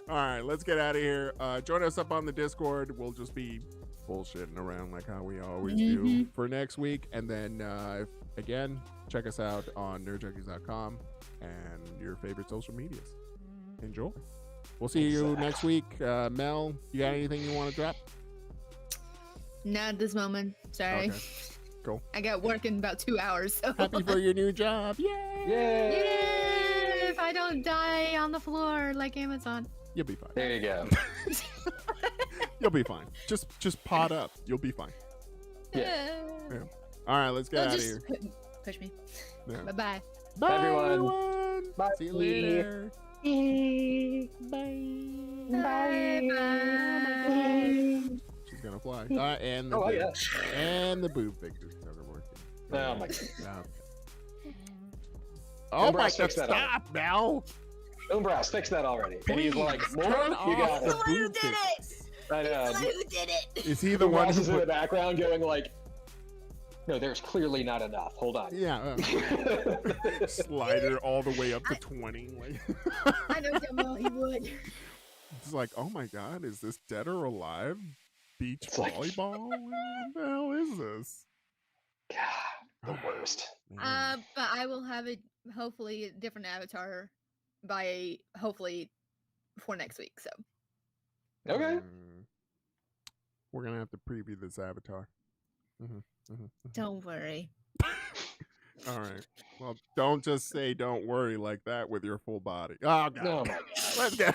All right, let's get out of here. Join us up on the Discord. We'll just be bullshitting around like how we always do for next week. And then, again, check us out on nerdjunkies.com and your favorite social medias. Enjoy. We'll see you next week. Mel, you got anything you want to drop? Not at this moment. Sorry. Okay, cool. I got work in about 2 hours. So. Happy for your new job. Yay! Yay! Yay! If I don't die on the floor like Amazon. You'll be fine. There you go. You'll be fine. Just pot up. You'll be fine. Yeah. All right, let's get No, out of just here. push me. Yeah. Bye-bye. Bye, everyone. everyone. Bye. See you later. Bye. Bye. She's gonna fly. And the Oh, boob. yeah. And the boob fixers are working. Oh, my God. Yeah. Oh my Brass, God! fix that Stop now. Umbras, fix that already. And he's Please, like, more? turn You off got the it. The one who boob did fix. it. I know. Who did it? Is he the one Umbras who is in the put? background going like, no, there's clearly not enough. Hold on. Yeah. Slider all the way up to 20. Like, I know damn well he would. it's like, oh my God, is this dead or alive? Beach It's like- volleyball? What the hell is this? God, the worst. Man. But I will have hopefully a different avatar by hopefully for next week. So Okay. We're gonna have to preview this avatar. don't worry. All right. Well, don't just say "don't worry" like that with your full body. Oh God. Oh my god. Let's go.